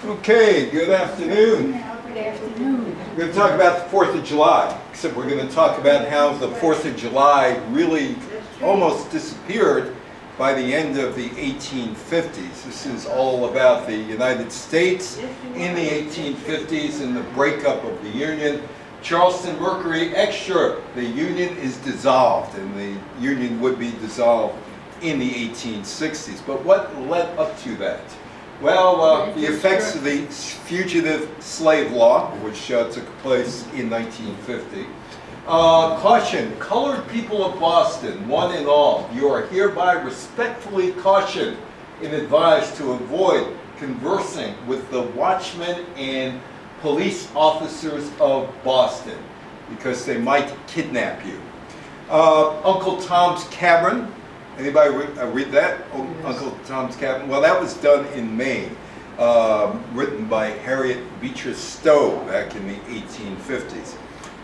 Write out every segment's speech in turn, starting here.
Okay, good afternoon. Good afternoon. We're going to talk about the 4th of July, except we're going to talk about how the 4th of July really almost disappeared by the end of the 1850s. This is all about the United States in the 1850s and the breakup of the Union. Charleston Mercury Extra, the Union is dissolved, and the Union would be dissolved in the 1860s. But what led up to that? Well, the effects of the Fugitive Slave Law, which took place in 1950. Caution, colored people of Boston, one and all, you are hereby respectfully cautioned and advised to avoid conversing with the watchmen and police officers of Boston because they might kidnap you. Uncle Tom's Cabin. Anybody read that? Oh, yes. Uncle Tom's Cabin. Well, that was done in Maine, written by Harriet Beecher Stowe back in the 1850s.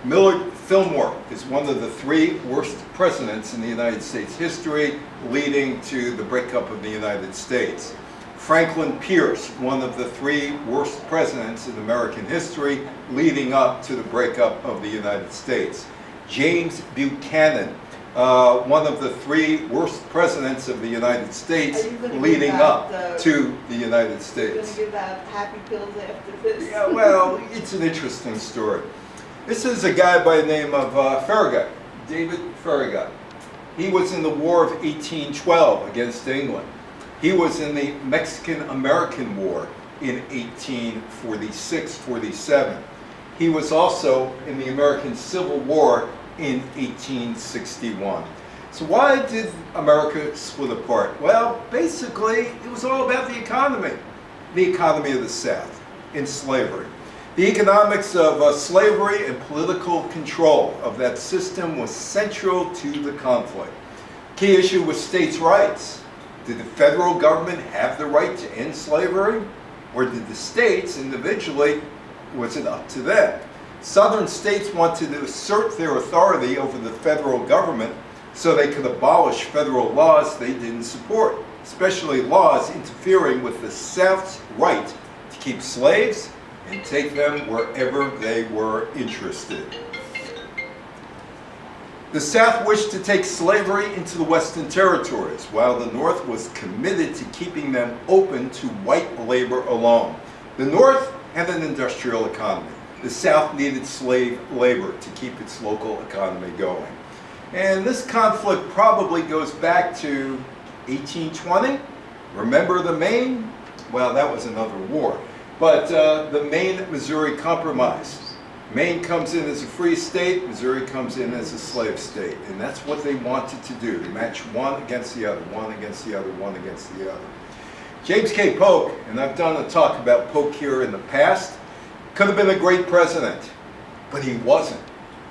Millard Fillmore is one of the 3 worst presidents in the United States history, leading to the breakup of the United States. Franklin Pierce, one of the 3 worst presidents in American history, leading up to the breakup of the United States. James Buchanan, one of the 3 worst presidents of the United States leading up to the United States. Are you going to give out happy pills after this? Yeah, well, it's an interesting story. This is a guy by the name of Farragut, David Farragut. He was in the War of 1812 against England. He was in the Mexican-American War in 1846-47. He was also in the American Civil War in 1861. So why did America split apart? Well, basically, it was all about the economy of the South in slavery. The economics of slavery and political control of that system was central to the conflict. Key issue was states' rights. Did the federal government have the right to end slavery? Or did the states individually, was it up to them? Southern states wanted to assert their authority over the federal government so they could abolish federal laws they didn't support, especially laws interfering with the South's right to keep slaves and take them wherever they were interested. The South wished to take slavery into the Western territories, while the North was committed to keeping them open to white labor alone. The North had an industrial economy. The South needed slave labor to keep its local economy going. And this conflict probably goes back to 1820. Remember the Maine? Well, that was another war. But the Maine-Missouri Compromise. Maine comes in as a free state, Missouri comes in as a slave state. And that's what they wanted to do, to match one against the other, one against the other, one against the other. James K. Polk, and I've done a talk about Polk here in the past, could have been a great president, but he wasn't.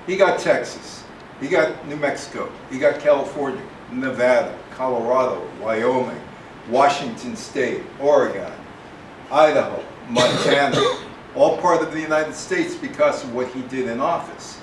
He got Texas, he got New Mexico, he got California, Nevada, Colorado, Wyoming, Washington State, Oregon, Idaho, Montana, all part of the United States because of what he did in office.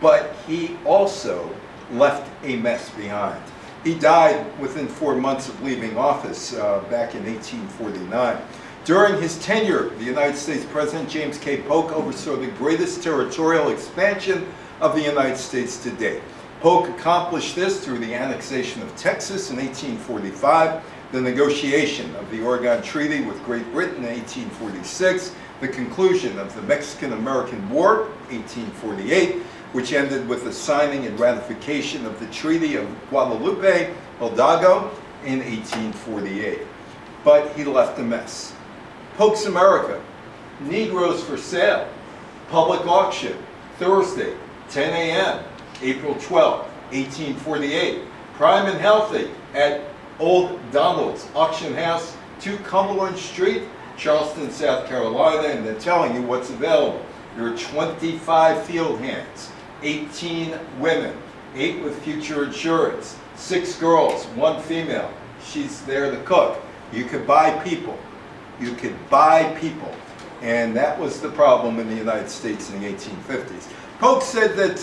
But he also left a mess behind. He died within 4 months of leaving office back in 1849. During his tenure, the United States President James K. Polk oversaw the greatest territorial expansion of the United States to date. Polk accomplished this through the annexation of Texas in 1845, the negotiation of the Oregon Treaty with Great Britain in 1846, the conclusion of the Mexican-American War, 1848, which ended with the signing and ratification of the Treaty of Guadalupe Hidalgo in 1848. But he left a mess. Polk's America, Negroes for Sale, public auction, Thursday, 10 a.m., April 12, 1848. Prime and healthy at Old Donald's Auction House, 2 Cumberland Street, Charleston, South Carolina, and they're telling you what's available. There are 25 field hands, 18 women, 8 with future insurance, 6 girls, 1 female. She's there to cook. You could buy people. You could buy people. And that was the problem in the United States in the 1850s. Polk said that,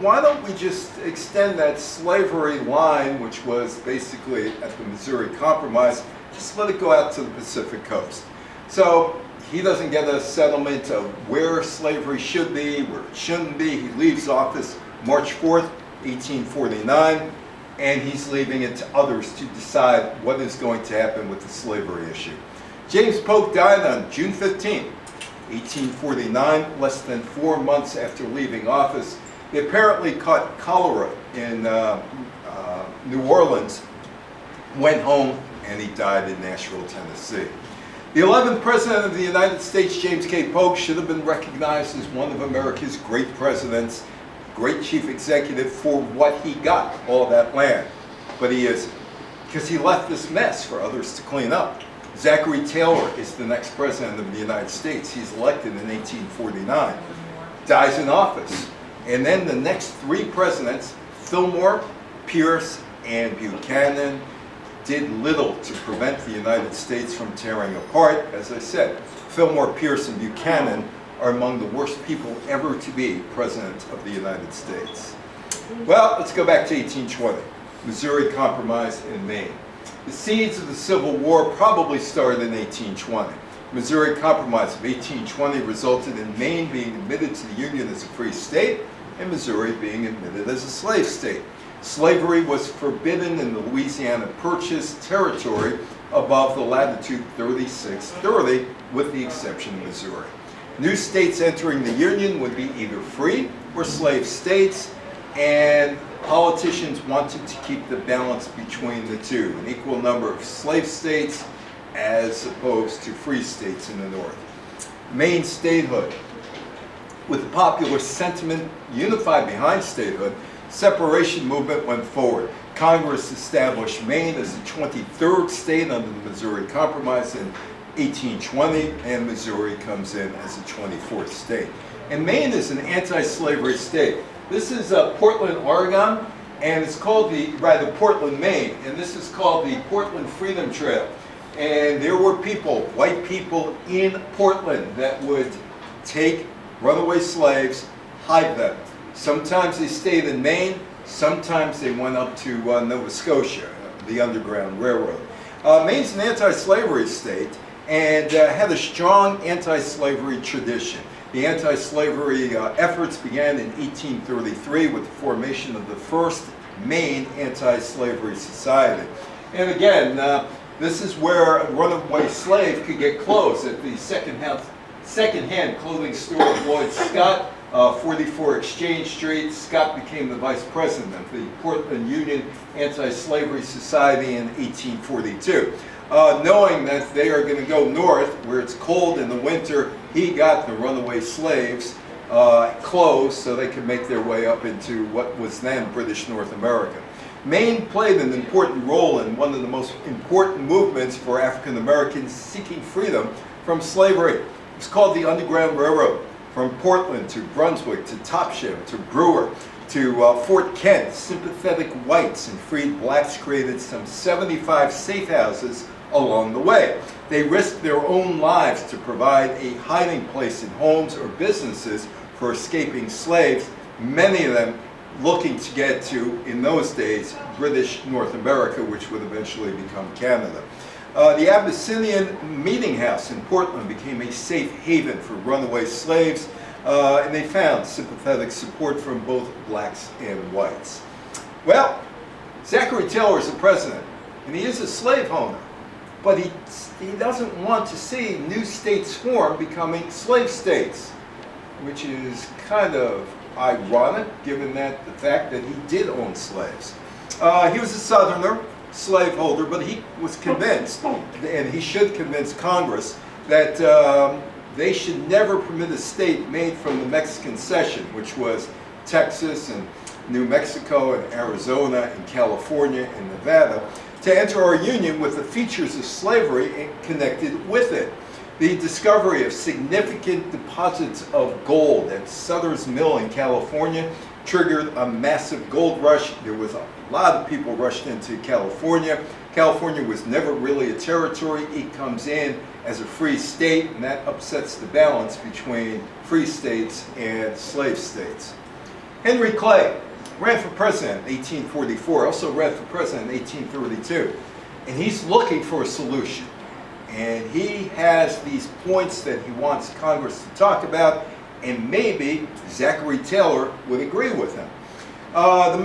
why don't we just extend that slavery line, which was basically at the Missouri Compromise, just let it go out to the Pacific coast. So he doesn't get a settlement of where slavery should be, where it shouldn't be. He leaves office March 4th, 1849, and he's leaving it to others to decide what is going to happen with the slavery issue. James Polk died on June 15, 1849, less than 4 months after leaving office. He apparently caught cholera in New Orleans, went home, and he died in Nashville, Tennessee. The 11th President of the United States, James K. Polk, should have been recognized as one of America's great presidents, great chief executive for what he got, all that land. But he isn't, because he left this mess for others to clean up. Zachary Taylor is the next President of the United States. He's elected in 1849, dies in office. And then the next 3 presidents, Fillmore, Pierce, and Buchanan, did little to prevent the United States from tearing apart. As I said, Fillmore, Pierce, and Buchanan are among the worst people ever to be President of the United States. Well, let's go back to 1820, Missouri Compromise in Maine. The seeds of the Civil War probably started in 1820. Missouri Compromise of 1820 resulted in Maine being admitted to the Union as a free state and Missouri being admitted as a slave state. Slavery was forbidden in the Louisiana Purchase territory above the latitude 3630, with the exception of Missouri. New states entering the Union would be either free or slave states, and politicians wanted to keep the balance between the two, an equal number of slave states as opposed to free states in the North. Maine statehood. With the popular sentiment unified behind statehood, separation movement went forward. Congress established Maine as the 23rd state under the Missouri Compromise in 1820, and Missouri comes in as the 24th state. And Maine is an anti-slavery state. This is Portland, Oregon, and it's called Portland, Maine, and this is called the Portland Freedom Trail. And there were people, white people in Portland, that would take runaway slaves, hide them. Sometimes they stayed in Maine, sometimes they went up to Nova Scotia, the Underground Railroad. Maine's an anti-slavery state and had a strong anti-slavery tradition. The anti-slavery efforts began in 1833 with the formation of the first Maine Anti-Slavery Society. And again, this is where a runaway slave could get clothes at the second-hand clothing store of Lloyd Scott, 44 Exchange Street. Scott became the vice president of the Portland Union Anti-Slavery Society in 1842. Knowing that they are going to go north, where it's cold in the winter, he got the runaway slaves clothes so they could make their way up into what was then British North America. Maine played an important role in one of the most important movements for African Americans seeking freedom from slavery. It was called the Underground Railroad. From Portland to Brunswick to Topsham to Brewer to Fort Kent, sympathetic whites and freed blacks created some 75 safe houses along the way. They risked their own lives to provide a hiding place in homes or businesses for escaping slaves, many of them looking to get to, in those days, British North America, which would eventually become Canada. The Abyssinian Meeting House in Portland became a safe haven for runaway slaves, and they found sympathetic support from both blacks and whites. Well, Zachary Taylor is the president, and he is a slave owner, but he doesn't want to see new states form becoming slave states, which is kind of ironic given that the fact that he did own slaves. He was a Southerner, slaveholder, but he was convinced, and he should convince Congress, that they should never permit a state made from the Mexican cession, which was Texas and New Mexico and Arizona and California and Nevada, to enter our union with the features of slavery connected with it. The discovery of significant deposits of gold at Sutter's Mill in California triggered a massive gold rush. There was a lot of people rushed into California. California was never really a territory. It comes in as a free state, and that upsets the balance between free states and slave states. Henry Clay ran for president in 1844, also ran for president in 1832, and he's looking for a solution. And he has these points that he wants Congress to talk about, and maybe Zachary Taylor would agree with him. The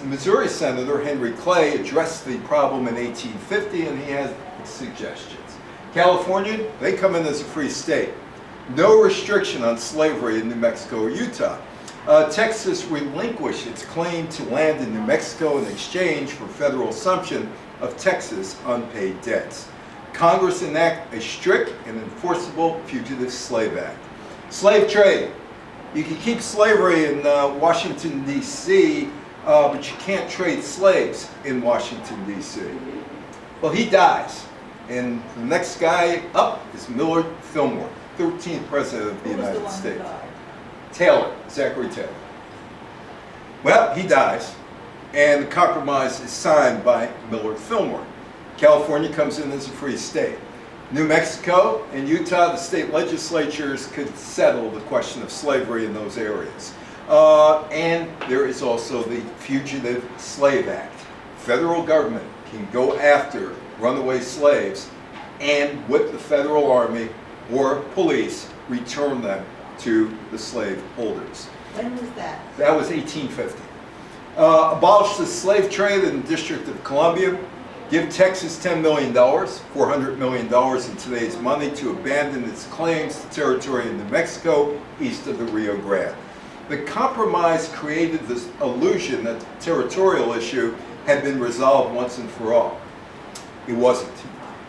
Missouri Senator Henry Clay addressed the problem in 1850, and he has suggestions. California, they come in as a free state. No restriction on slavery in New Mexico or Utah. Texas relinquished its claim to land in New Mexico in exchange for federal assumption of Texas' unpaid debts. Congress enact a strict and enforceable Fugitive Slave Act. Slave trade. You can keep slavery in Washington, D.C., but you can't trade slaves in Washington, D.C. Well, he dies, and the next guy up is Millard Fillmore, 13th President of the United States. Taylor, Zachary Taylor. Well, he dies, and the compromise is signed by Millard Fillmore. California comes in as a free state. New Mexico and Utah, the state legislatures could settle the question of slavery in those areas. And there is also the Fugitive Slave Act. Federal government can go after runaway slaves and with the federal army or police return them to the slave holders. When was that? That was 1850. Abolish the slave trade in the District of Columbia. Give Texas $10 million, $400 million in today's money, to abandon its claims to territory in New Mexico east of the Rio Grande. The compromise created this illusion that the territorial issue had been resolved once and for all. It wasn't,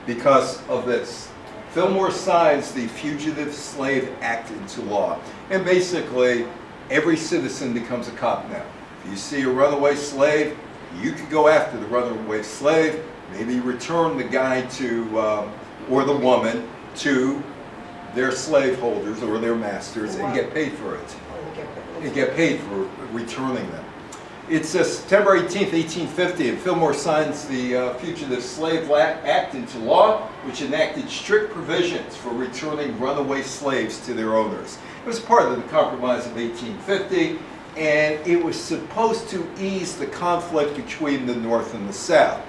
because of this. Fillmore signs the Fugitive Slave Act into law, and basically every citizen becomes a cop now. If you see a runaway slave, you could go after the runaway slave, maybe return the guy to, or the woman, to their slave holders or their masters and get paid for it. And get paid for returning them. It's September 18th, 1850, and Fillmore signs the Fugitive Slave Act into law, which enacted strict provisions for returning runaway slaves to their owners. It was part of the Compromise of 1850, and it was supposed to ease the conflict between the North and the South.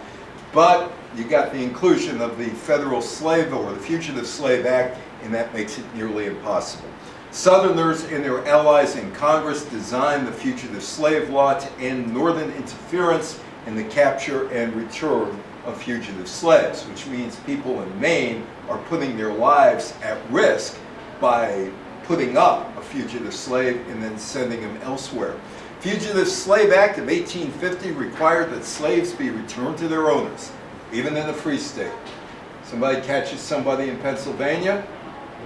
But you got the inclusion of the Federal Slave or the Fugitive Slave Act, and that makes it nearly impossible. Southerners and their allies in Congress designed the Fugitive Slave Law to end Northern interference in the capture and return of fugitive slaves, which means people in Maine are putting their lives at risk by putting up a fugitive slave and then sending him elsewhere. Fugitive Slave Act of 1850 required that slaves be returned to their owners, even in a free state. Somebody catches somebody in Pennsylvania,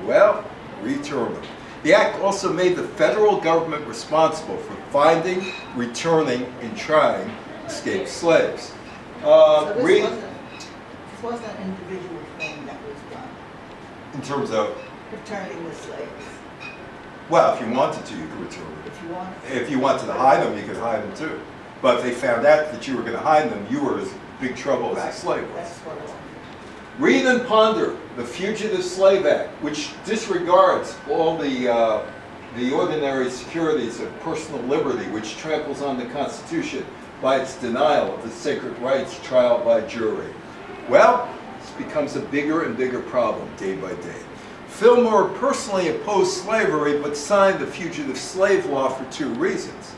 well, return them. The act also made the federal government responsible for finding, returning, and trying escaped slaves. So this wasn't an individual thing that was done, In terms of, returning the slaves. well, if you wanted to, you could return them. If you wanted. If you wanted to hide them, you could hide them too. But if they found out that you were going to hide them, you were in big trouble as a slave was. That's what it was. Read and ponder the Fugitive Slave Act, which disregards all the ordinary securities of personal liberty, which tramples on the Constitution by its denial of the sacred rights trial by jury. Well, this becomes a bigger and bigger problem day by day. Fillmore personally opposed slavery, but signed the Fugitive Slave Law for two reasons.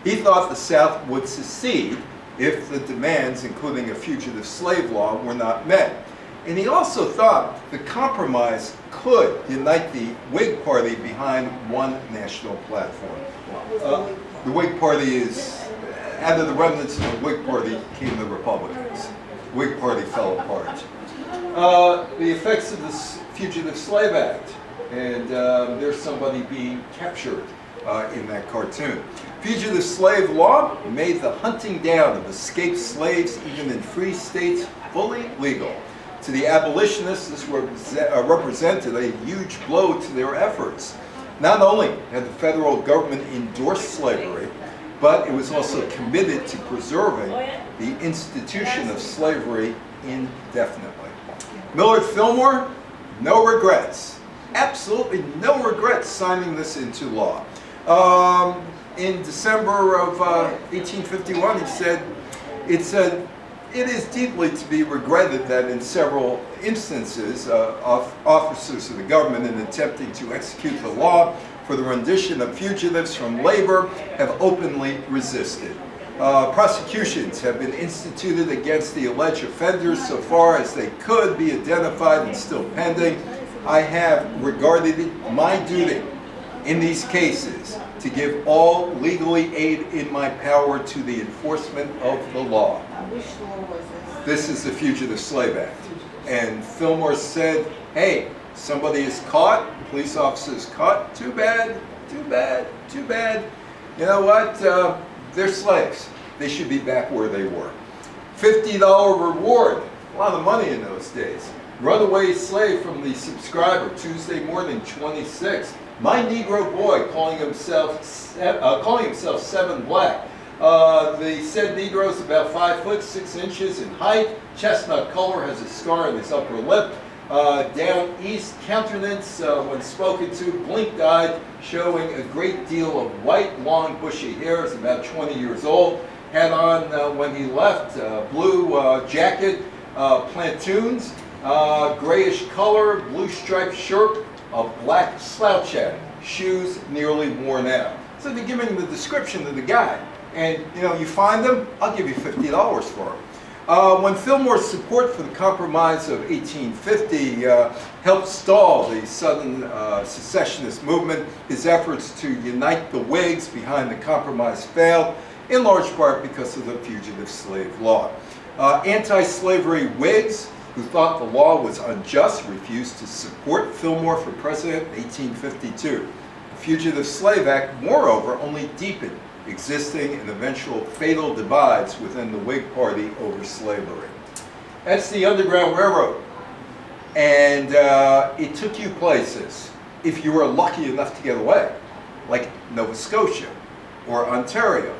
He thought the South would secede if the demands, including a fugitive slave law, were not met. And he also thought the compromise could unite the Whig Party behind one national platform. What was the Whig The Whig Party is, out of the remnants of the Whig Party came the Republicans. The Whig Party fell apart. The effects of this Fugitive Slave Act, and there's somebody being captured in that cartoon. Fugitive slave law made the hunting down of escaped slaves, even in free states, fully legal. To the abolitionists, this represented a huge blow to their efforts. Not only had the federal government endorsed slavery, but it was also committed to preserving the institution of slavery indefinitely. Millard Fillmore, no regrets. Absolutely no regrets signing this into law. In December of 1851, he said, it is deeply to be regretted that in several instances of officers of the government in attempting to execute the law for the rendition of fugitives from labor have openly resisted. Prosecutions have been instituted against the alleged offenders so far as they could be identified and still pending. I have regarded it my duty in these cases to give all legally aid in my power to the enforcement of the law. Which law was this? This is the Fugitive Slave Act. And Fillmore said, hey, somebody is caught, police officers caught, too bad, too bad, too bad. You know what? They're slaves. They should be back where they were. $50 reward, a lot of money in those days. Runaway slave from the subscriber, Tuesday morning, 26th. My Negro boy calling himself 7 Black. The said Negro is about 5 foot 6 inches in height, chestnut color, has a scar on his upper lip. Down east, countenance, when spoken to, blinked-eyed, showing a great deal of white, long, bushy hair. Is about 20 years old. Had on, when he left, blue jacket, plantoons, grayish color, blue striped shirt, a black slouch hat, shoes nearly worn out. So they're giving the description of the guy. And, you know, you find him, I'll give you $50 for him. When Fillmore's support for the Compromise of 1850 helped stall the Southern secessionist movement, his efforts to unite the Whigs behind the Compromise failed, in large part because of the Fugitive Slave Law. Anti-slavery Whigs, who thought the law was unjust, refused to support Fillmore for president in 1852. The Fugitive Slave Act, moreover, only deepened existing and eventual fatal divides within the Whig Party over slavery. That's the Underground Railroad. And it took you places if you were lucky enough to get away, like Nova Scotia or Ontario.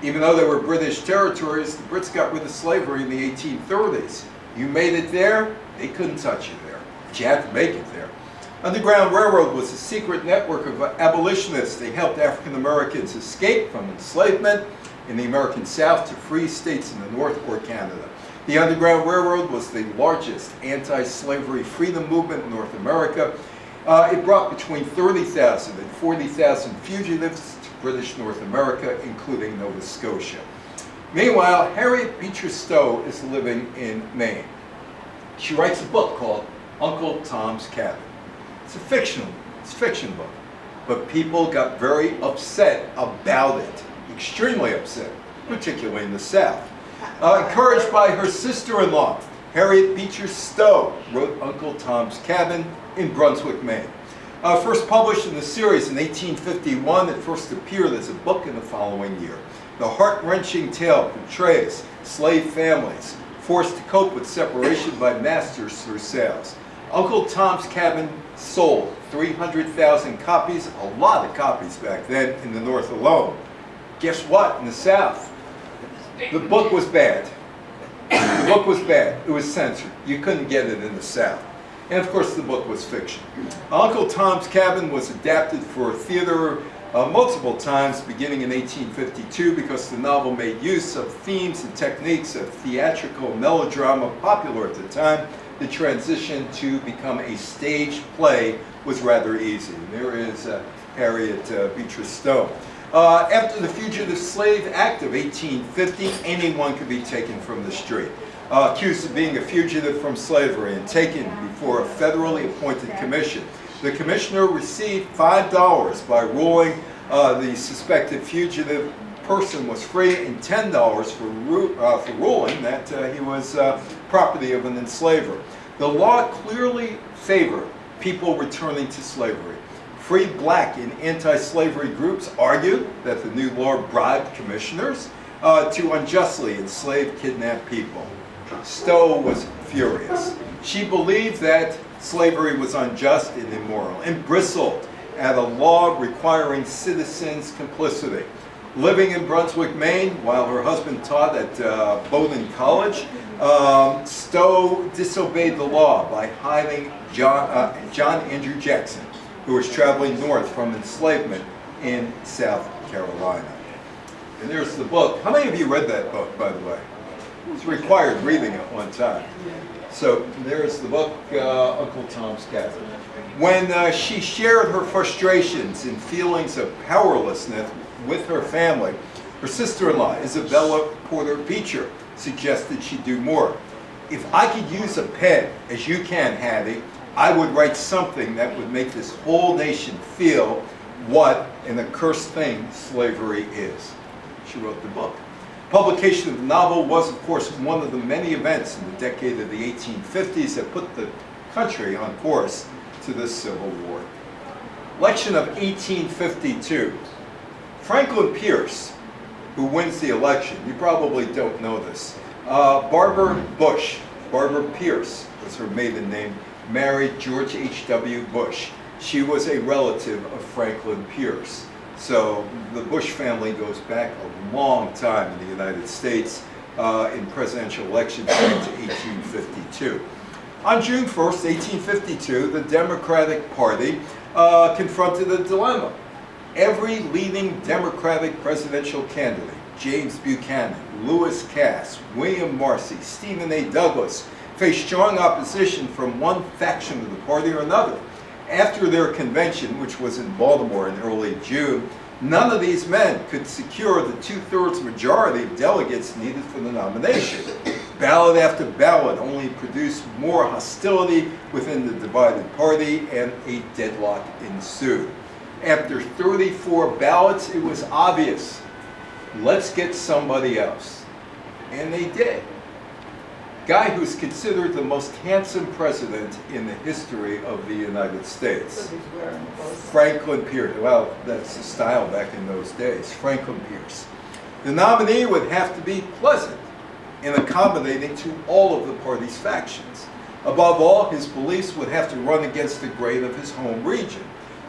Even though they were British territories, the Brits got rid of slavery in the 1830s. You made it there, they couldn't touch you there. But you had to make it there. Underground Railroad was a secret network of abolitionists. They helped African Americans escape from enslavement in the American South to free states in the North or Canada. The Underground Railroad was the largest anti-slavery freedom movement in North America. It brought between 30,000 and 40,000 fugitives to British North America, including Nova Scotia. Meanwhile, Harriet Beecher Stowe is living in Maine. She writes a book called Uncle Tom's Cabin. It's a fiction book, but people got very upset about it, extremely upset, particularly in the South. Encouraged by her sister-in-law, Harriet Beecher Stowe wrote Uncle Tom's Cabin in Brunswick, Maine. First published in the series in 1851, it first appeared as a book in the following year. The heart-wrenching tale portrays slave families forced to cope with separation by masters through sales. Uncle Tom's Cabin sold 300,000 copies, a lot of copies back then in the North alone. Guess what? In the South, the book was bad. The book was bad. It was censored. You couldn't get it in the South. And of course, the book was fiction. Uncle Tom's Cabin was adapted for theater multiple times, beginning in 1852, because the novel made use of themes and techniques of theatrical melodrama popular at the time. The transition to become a stage play was rather easy. And there is Harriet Beecher Stowe. After the Fugitive Slave Act of 1850, anyone could be taken from the street, accused of being a fugitive from slavery and taken before a federally appointed commission. The commissioner received $5 by ruling the suspected fugitive person was free, and $10 for ruling that he was property of an enslaver. The law clearly favored people returning to slavery. Free black and anti-slavery groups argued that the new law bribed commissioners to unjustly enslave kidnapped people. Stowe was furious. She believed that slavery was unjust and immoral, and bristled at a law requiring citizens' complicity. Living in Brunswick, Maine, while her husband taught at Bowdoin College, Stowe disobeyed the law by hiring John Andrew Jackson, who was traveling north from enslavement in South Carolina. And there's the book. How many of you read that book, by the way? It's required reading at one time. So there's the book, Uncle Tom's Cabin. When she shared her frustrations and feelings of powerlessness with her family, her sister-in-law, Isabella Porter Beecher, suggested she do more. If I could use a pen, as you can, Hattie, I would write something that would make this whole nation feel what an accursed thing slavery is. She wrote the book. Publication of the novel was, of course, one of the many events in the decade of the 1850s that put the country on course to the Civil War. Election of 1852. Franklin Pierce, who wins the election, you probably don't know this. Barbara Bush, Barbara Pierce was her maiden name, married George H.W. Bush. She was a relative of Franklin Pierce. So the Bush family goes back a long time in the United States in presidential elections back to 1852. On June 1st, 1852, the Democratic Party confronted a dilemma. Every leading Democratic presidential candidate, James Buchanan, Lewis Cass, William Marcy, Stephen A. Douglas, faced strong opposition from one faction of the party or another. After their convention, which was in Baltimore in early June, none of these men could secure the two-thirds majority of delegates needed for the nomination. Ballot after ballot only produced more hostility within the divided party, and a deadlock ensued. After 34 ballots, it was obvious, let's get somebody else. And they did. Guy who's considered the most handsome president in the history of the United States. Franklin Pierce. Well, that's the style back in those days. Franklin Pierce. The nominee would have to be pleasant and accommodating to all of the party's factions. Above all, his beliefs would have to run against the grain of his home region.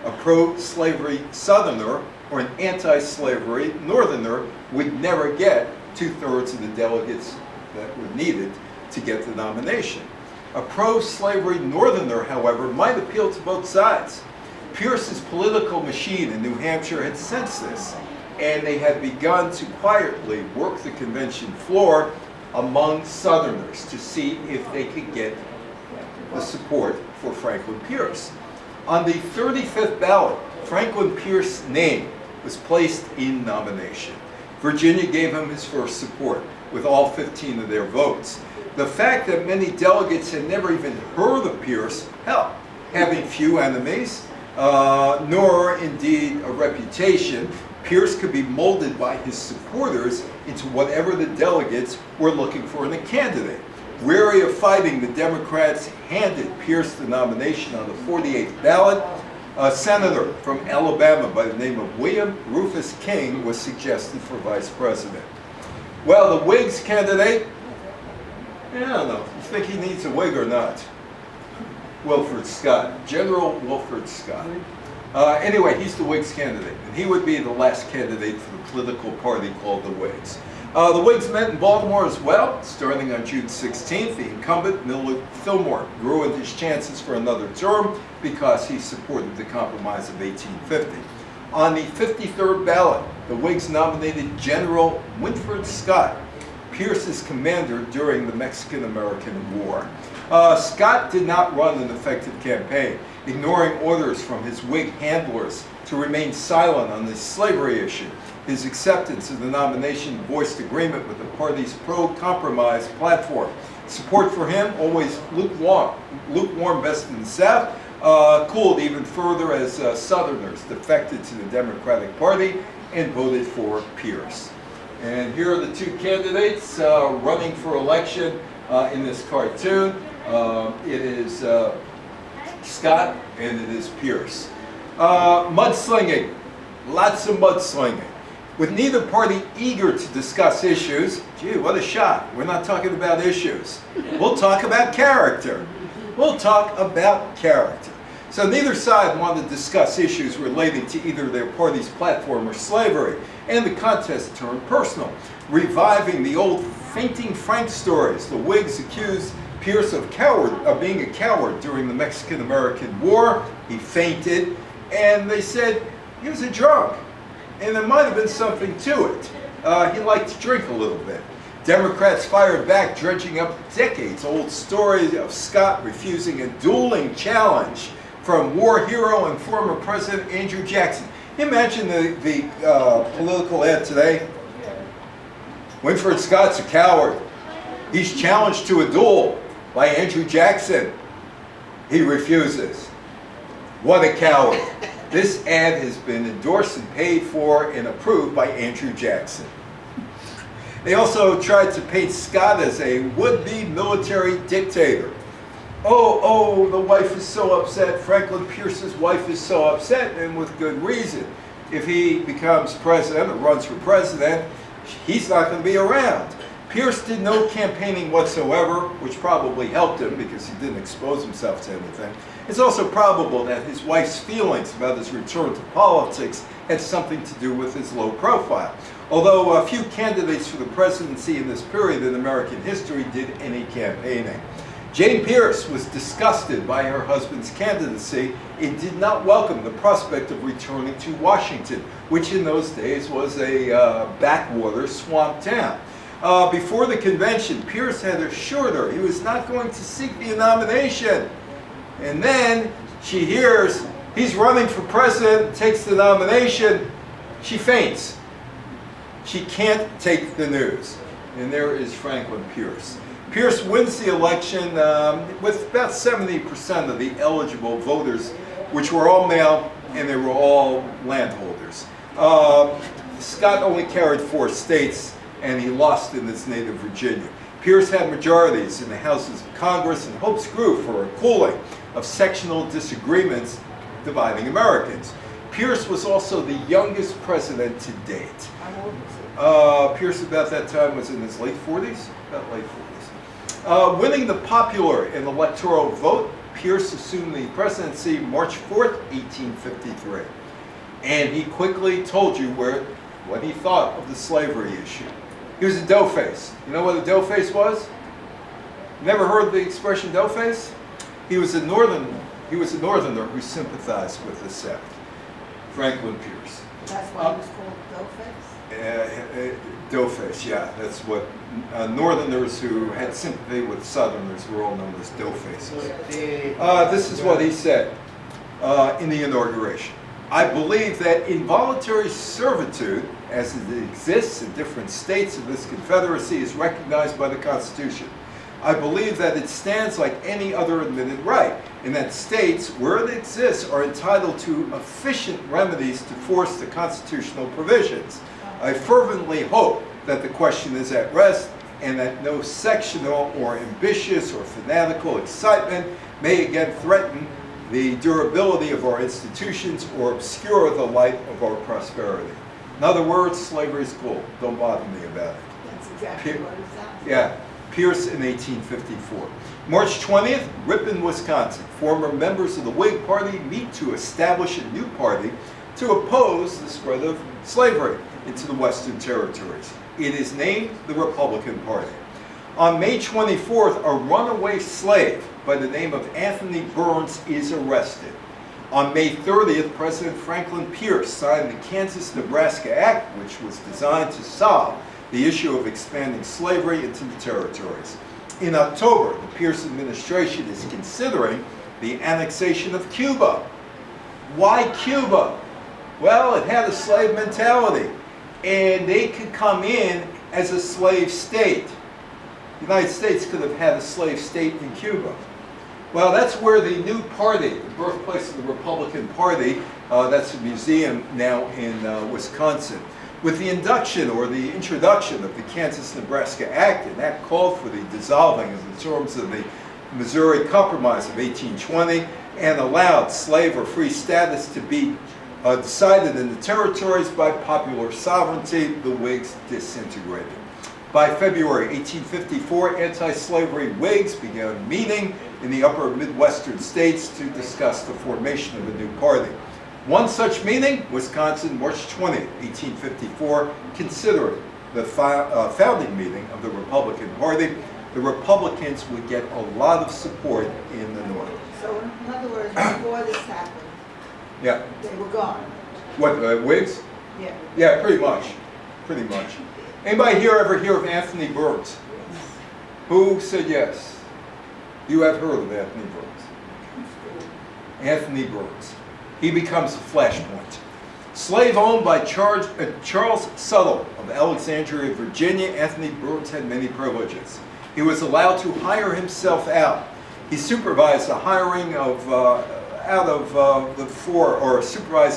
A pro-slavery Southerner or an anti-slavery Northerner would never get two-thirds of the delegates that were needed to get the nomination. A pro-slavery Northerner, however, might appeal to both sides. Pierce's political machine in New Hampshire had sensed this, and they had begun to quietly work the convention floor among Southerners to see if they could get the support for Franklin Pierce. On the 35th ballot, Franklin Pierce's name was placed in nomination. Virginia gave him his first support, with all 15 of their votes. The fact that many delegates had never even heard of Pierce helped. Having few enemies, nor indeed a reputation, Pierce could be molded by his supporters into whatever the delegates were looking for in a candidate. Weary of fighting, the Democrats handed Pierce the nomination on the 48th ballot. A senator from Alabama by the name of William Rufus King was suggested for vice president. Well, the Whigs candidate, I don't know, you think he needs a Whig or not? Wilfred Scott, General Wilfred Scott. Anyway, he's the Whigs candidate, and he would be the last candidate for the political party called the Whigs. The Whigs met in Baltimore as well, starting on June 16th. The incumbent, Millard Fillmore, ruined his chances for another term because he supported the Compromise of 1850. On the 53rd ballot, the Whigs nominated General Winfield Scott, Pierce's commander during the Mexican-American War. Scott did not run an effective campaign, ignoring orders from his Whig handlers to remain silent on the slavery issue. His acceptance of the nomination voiced agreement with the party's pro-compromise platform. Support for him, always lukewarm best in the South, cooled even further as Southerners defected to the Democratic Party and voted for Pierce. And here are the two candidates running for election in this cartoon. It is Scott and it is Pierce. Mudslinging, lots of mudslinging. With neither party eager to discuss issues, gee, what a shock. We're not talking about issues. We'll talk about character. We'll talk about character. So neither side wanted to discuss issues relating to either their party's platform or slavery, and the contest turned personal, reviving the old fainting Frank stories. The Whigs accused Pierce of being a coward during the Mexican-American War. He fainted, and they said he was a drunk. And there might have been something to it. He liked to drink a little bit. Democrats fired back, dredging up decades-old story of Scott refusing a dueling challenge from war hero and former President Andrew Jackson. Imagine the political ad today. Winfred Scott's a coward. He's challenged to a duel by Andrew Jackson. He refuses. What a coward. This ad has been endorsed and paid for and approved by Andrew Jackson. They also tried to paint Scott as a would-be military dictator. Oh, the wife is so upset. Franklin Pierce's wife is so upset, and with good reason. If he becomes president or runs for president, he's not going to be around. Pierce did no campaigning whatsoever, which probably helped him because he didn't expose himself to anything. It's also probable that his wife's feelings about his return to politics had something to do with his low profile. Although a few candidates for the presidency in this period in American history did any campaigning. Jane Pierce was disgusted by her husband's candidacy and did not welcome the prospect of returning to Washington, which in those days was a backwater swamp town. Before the convention, Pierce had assured her he was not going to seek the nomination. And then she hears he's running for president, takes the nomination, she faints. She can't take the news. And there is Franklin Pierce. Pierce wins the election with about 70% of the eligible voters, which were all male and they were all landholders. Scott only carried 4 states and he lost in his native Virginia. Pierce had majorities in the houses of Congress and hopes grew for a cooling of sectional disagreements dividing Americans. Pierce was also the youngest president to date. How old was he? Pierce about that time was in his late 40s, about late 40s. Winning the popular and electoral vote, Pierce assumed the presidency March 4th, 1853. And he quickly told you what he thought of the slavery issue. He was a doughface. You know what a doughface was? Never heard the expression doughface? He was a northerner who sympathized with the South. Franklin Pierce. That's why he was called Doughface? Doughface, yeah. That's what northerners who had sympathy with southerners were all known as doughfaces. This is what he said in the inauguration. I believe that involuntary servitude, as it exists in different states of this Confederacy, is recognized by the Constitution. I believe that it stands like any other admitted right, and that states, where it exists, are entitled to efficient remedies to force the constitutional provisions. I fervently hope that the question is at rest, and that no sectional or ambitious or fanatical excitement may again threaten the durability of our institutions or obscure the light of our prosperity. In other words, slavery is cool. Don't bother me about it. That's exactly what it sounds like. Yeah. Pierce in 1854. March 20th, Ripon, Wisconsin. Former members of the Whig Party meet to establish a new party to oppose the spread of slavery into the Western Territories. It is named the Republican Party. On May 24th, a runaway slave by the name of Anthony Burns is arrested. On May 30th, President Franklin Pierce signed the Kansas-Nebraska Act, which was designed to solve the issue of expanding slavery into the territories. In October, the Pierce administration is considering the annexation of Cuba. Why Cuba? Well, it had a slave mentality, and they could come in as a slave state. The United States could have had a slave state in Cuba. Well, that's where the new party, the birthplace of the Republican Party, that's a museum now in Wisconsin. With the induction or the introduction of the Kansas-Nebraska Act, and that called for the dissolving of the terms of the Missouri Compromise of 1820 and allowed slave or free status to be decided in the territories by popular sovereignty, the Whigs disintegrated. By February 1854, anti-slavery Whigs began meeting in the upper Midwestern states to discuss the formation of a new party. One such meeting, Wisconsin, March 20, 1854, considering the founding meeting of the Republican Party. The Republicans would get a lot of support in the North. So in other words, before this happened, Yeah. they were gone. What, Whigs? Yeah. Yeah, pretty much. Pretty much. Anybody here ever hear of Anthony Burns? Who said yes? You have heard of Anthony Burns. Anthony Burns. He becomes a flashpoint. Slave owned by Charles Suttle of Alexandria, Virginia, Anthony Burns had many privileges. He was allowed to hire himself out. He supervised the hiring of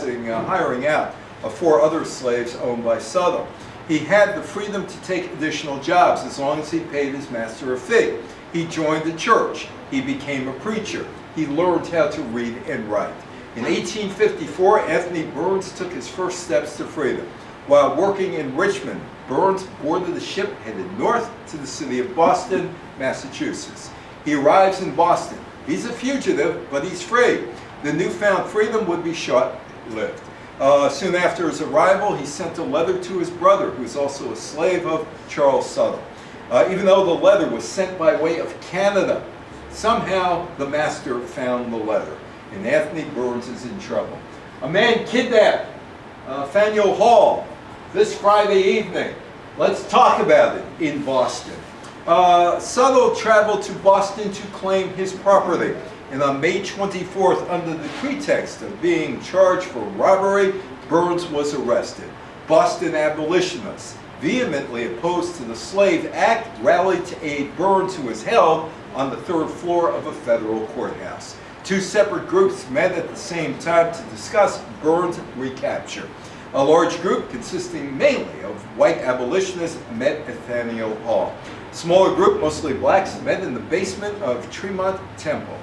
hiring out of 4 other slaves owned by Suttle. He had the freedom to take additional jobs as long as he paid his master a fee. He joined the church. He became a preacher. He learned how to read and write. In 1854, Anthony Burns took his first steps to freedom. While working in Richmond, Burns boarded a ship headed north to the city of Boston, Massachusetts. He arrives in Boston. He's a fugitive, but he's free. The newfound freedom would be short-lived. Soon after his arrival, he sent a letter to his brother, who was also a slave of Charles Suttle. Even though the letter was sent by way of Canada, somehow the master found the letter, and Anthony Burns is in trouble. A man kidnapped Faneuil Hall this Friday evening. Let's talk about it in Boston. Suttle traveled to Boston to claim his property, and on May 24th, under the pretext of being charged for robbery, Burns was arrested. Boston abolitionists, vehemently opposed to the Slave Act, rallied to aid Burns, who was held on the 3rd floor of a federal courthouse. 2 separate groups met at the same time to discuss Burns' recapture. A large group consisting mainly of white abolitionists met at Faneuil Hall. A smaller group, mostly blacks, met in the basement of Tremont Temple.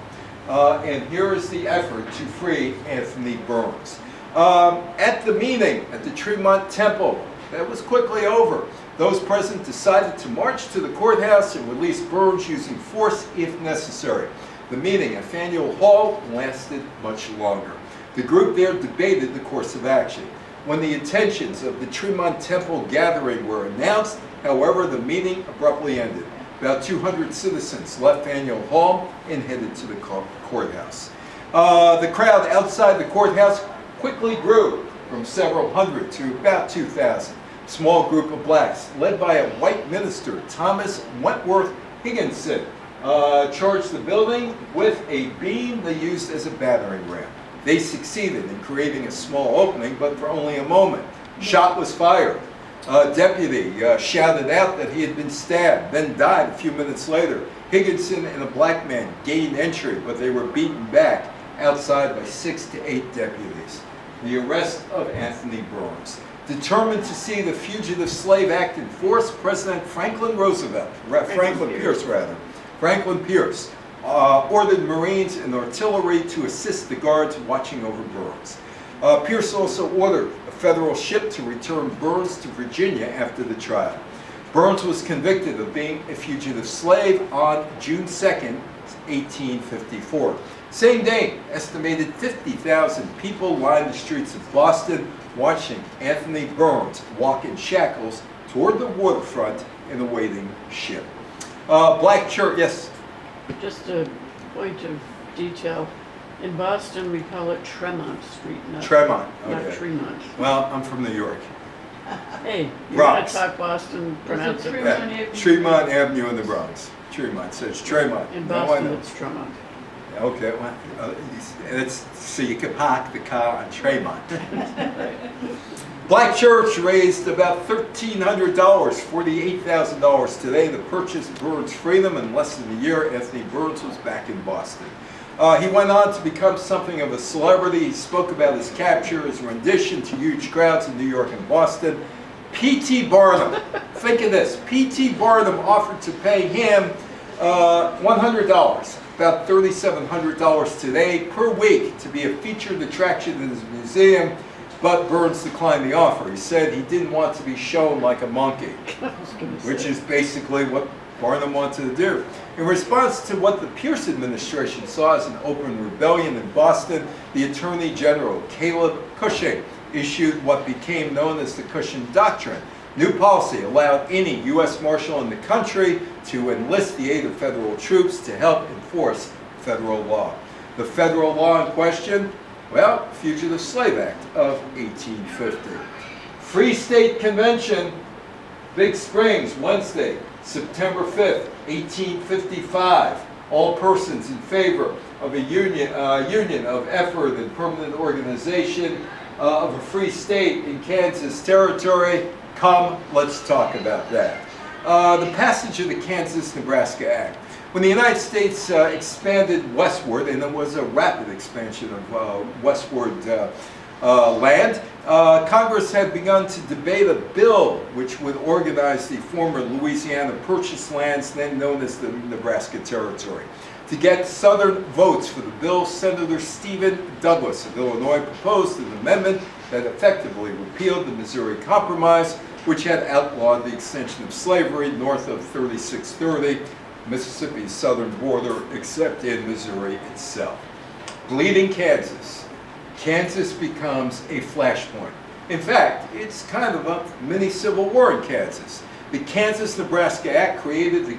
And here is the effort to free Anthony Burns. At the meeting at the Tremont Temple, that was quickly over. Those present decided to march to the courthouse and release Burns using force if necessary. The meeting at Faneuil Hall lasted much longer. The group there debated the course of action. When the intentions of the Tremont Temple gathering were announced, however, the meeting abruptly ended. About 200 citizens left Faneuil Hall and headed to the courthouse. The crowd outside the courthouse quickly grew from several hundred to about 2,000. A small group of blacks, led by a white minister, Thomas Wentworth Higginson, charged the building with a beam they used as a battering ram. They succeeded in creating a small opening, but for only a moment. Shot was fired. A deputy shouted out that he had been stabbed, then died a few minutes later. Higginson and a black man gained entry, but they were beaten back outside by 6 to 8 deputies. The arrest of Anthony Burns. Determined to see the Fugitive Slave Act enforced, President Franklin Pierce ordered Marines and artillery to assist the guards watching over Burns. Pierce also ordered a federal ship to return Burns to Virginia after the trial. Burns was convicted of being a fugitive slave on June 2nd, 1854. Same day, estimated 50,000 people lined the streets of Boston watching Anthony Burns walk in shackles toward the waterfront in a waiting ship. Black church, yes? Just a point of detail. In Boston, we call it Tremont Street, not Tremont, not okay. Tremont. Well, I'm from New York. Hey, you gotta Bronx. talk Boston, pronounce it. Yeah, Tremont Avenue in the Bronx. Tremont, says Tremont. In No, I Boston, know. it's Tremont. Okay, well, it's, so you can park the car on Tremont. Black Church raised about $1,300, $48,000 today to purchase Burns' freedom. In less than a year, Anthony Burns was back in Boston. He went on to become something of a celebrity. He spoke about his capture, his rendition to huge crowds in New York and Boston. P.T. Barnum, think of this, P.T. Barnum offered to pay him $100, about $3,700 today per week, to be a featured attraction in his museum, but Burns declined the offer. He said he didn't want to be shown like a monkey, which is basically what Barnum wanted to do. In response to what the Pierce administration saw as an open rebellion in Boston, the Attorney General, Caleb Cushing, issued what became known as the Cushing Doctrine. New policy allowed any U.S. Marshal in the country to enlist the aid of federal troops to help enforce federal law. The federal law in question, well, Fugitive Slave Act of 1850. Free State Convention, Big Springs, Wednesday, September 5th, 1855. All persons in favor of a union of effort and permanent organization of a free state in Kansas Territory, come, let's talk about that. The passage of the Kansas-Nebraska Act. When the United States expanded westward, and there was a rapid expansion of westward land, Congress had begun to debate a bill which would organize the former Louisiana Purchase lands, then known as the Nebraska Territory. To get Southern votes for the bill, Senator Stephen Douglas of Illinois proposed an amendment that effectively repealed the Missouri Compromise, which had outlawed the extension of slavery north of 3630, Mississippi's southern border, except in Missouri itself. Bleeding Kansas. Kansas becomes a flashpoint. In fact, it's kind of a mini civil war in Kansas. The Kansas-Nebraska Act created the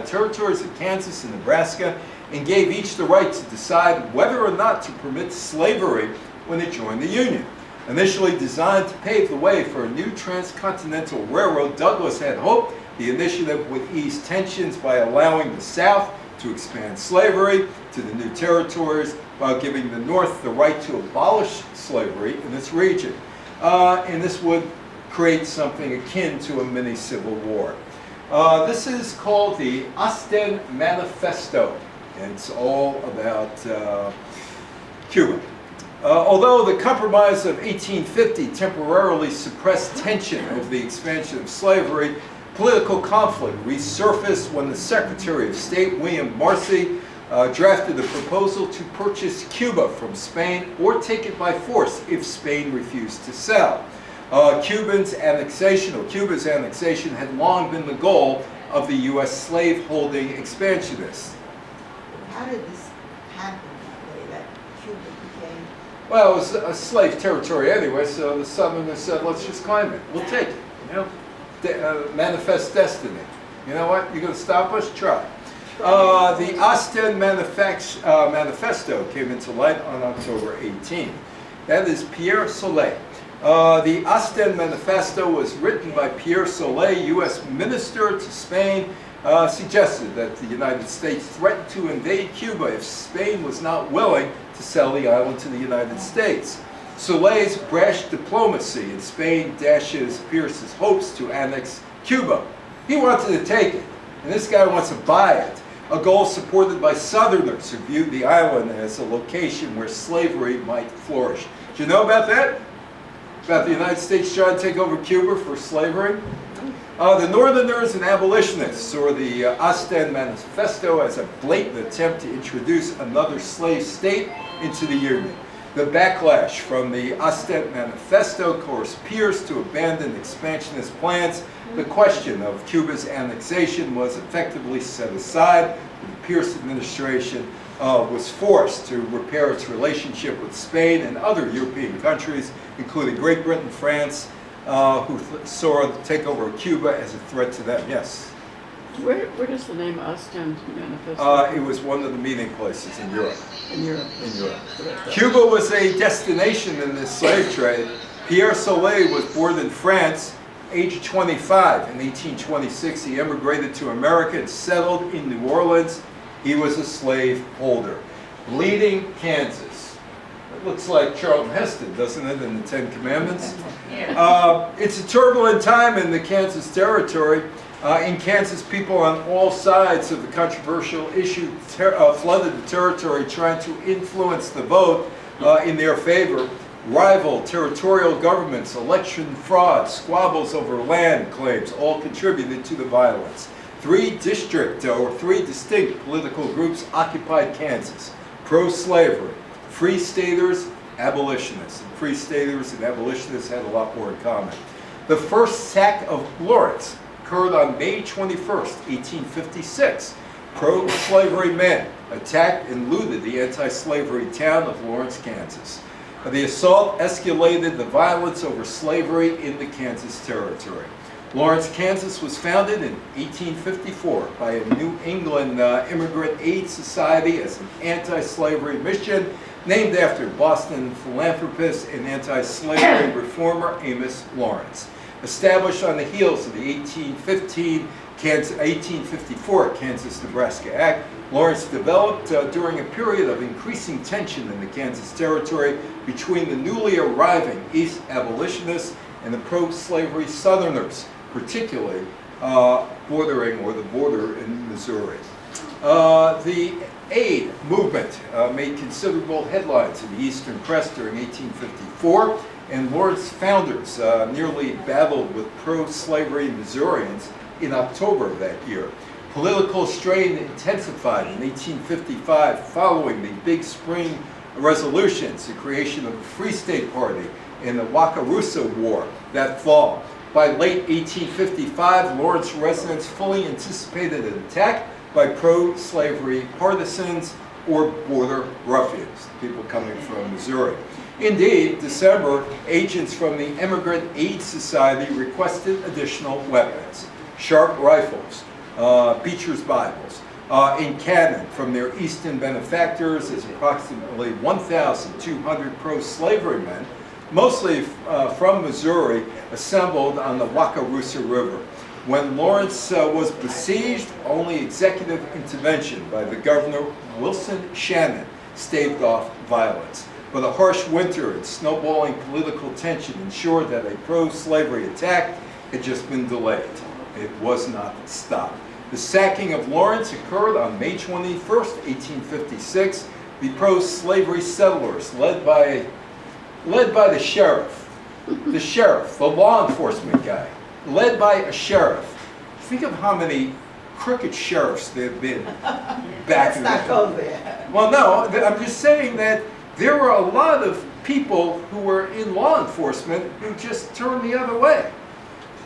territories of Kansas and Nebraska and gave each the right to decide whether or not to permit slavery when they joined the Union. Initially designed to pave the way for a new transcontinental railroad, Douglas had hoped the initiative would ease tensions by allowing the South to expand slavery to the new territories while giving the North the right to abolish slavery in its region. And this would create something akin to a mini civil war. This is called the Ostend Manifesto, and it's all about Cuba. Although the Compromise of 1850 temporarily suppressed tension over the expansion of slavery, political conflict resurfaced when the Secretary of State, William Marcy, drafted a proposal to purchase Cuba from Spain or take it by force if Spain refused to sell. Cuba's annexation had long been the goal of the U.S. slave-holding expansionists. How did this happen that way, that Cuba became? Well, it was a slave territory anyway, so the Southerners said, let's just claim it. We'll take it, you know. Manifest destiny. You know what? You're going to stop us? Try. The Ostend Manifesto came into light on October 18. That is Pierre Soleil. The Ostend Manifesto was written by Pierre Soleil, U.S. Minister to Spain, suggested that the United States threatened to invade Cuba if Spain was not willing to sell the island to the United States. Soleil's brash diplomacy in Spain dashes Pierce's hopes to annex Cuba. He wanted to take it, and this guy wants to buy it, a goal supported by Southerners who viewed the island as a location where slavery might flourish. Do you know about that? About the United States trying to take over Cuba for slavery? The Northerners and abolitionists saw the Ostend Manifesto as a blatant attempt to introduce another slave state into the Union. The backlash from the Ostend Manifesto caused Pierce to abandon expansionist plans. The question of Cuba's annexation was effectively set aside. The Pierce administration was forced to repair its relationship with Spain and other European countries, including Great Britain, France, who saw the takeover of Cuba as a threat to them. Yes? Where does the name Ostend Manifesto? It was one of the meeting places in Europe. In Europe. In Europe. Cuba was a destination in this slave trade. Pierre Soleil was born in France, age 25. In 1826, he emigrated to America and settled in New Orleans. He was a slave holder. Bleeding Kansas. It looks like Charlton Heston, doesn't it, in the Ten Commandments? It's a turbulent time in the Kansas Territory. In Kansas, people on all sides of the controversial issue flooded the territory trying to influence the vote in their favor. Rival territorial governments, election fraud, squabbles over land claims all contributed to the violence. Three distinct political groups occupied Kansas: pro-slavery, free staters, abolitionists. And free staters and abolitionists had a lot more in common. The first sack of Lawrence occurred on May 21st, 1856. Pro-slavery men attacked and looted the anti-slavery town of Lawrence, Kansas. The assault escalated the violence over slavery in the Kansas Territory. Lawrence, Kansas was founded in 1854 by a New England Immigrant Aid Society as an anti-slavery mission named after Boston philanthropist and anti-slavery reformer Amos Lawrence. Established on the heels of the 1854 Kansas-Nebraska Act, Lawrence developed during a period of increasing tension in the Kansas Territory between the newly arriving East abolitionists and the pro-slavery Southerners, particularly bordering or the border in Missouri. The aid movement made considerable headlines in the Eastern press during 1854, and Lawrence founders nearly battled with pro-slavery Missourians in October of that year. Political strain intensified in 1855 following the Big Spring resolutions, the creation of the Free State Party and the Wakarusa War that fall. By late 1855, Lawrence residents fully anticipated an attack by pro-slavery partisans or border ruffians, people coming from Missouri. Indeed, December, agents from the Immigrant Aid Society requested additional weapons, sharp rifles, Beecher's Bibles, and cannon from their eastern benefactors, as approximately 1,200 pro-slavery men, mostly from Missouri, assembled on the Wakarusa River. When Lawrence was besieged, only executive intervention by the governor, Wilson Shannon, staved off violence. But a harsh winter and snowballing political tension ensured that a pro-slavery attack had just been delayed. It was not stopped. The sacking of Lawrence occurred on May 21st, 1856. The pro-slavery settlers, led by the sheriff, the law enforcement guy, led by a sheriff. Think of how many crooked sheriffs there have been back in the day. Let's not go there. Well, no, I'm just saying that there were a lot of people who were in law enforcement who just turned the other way.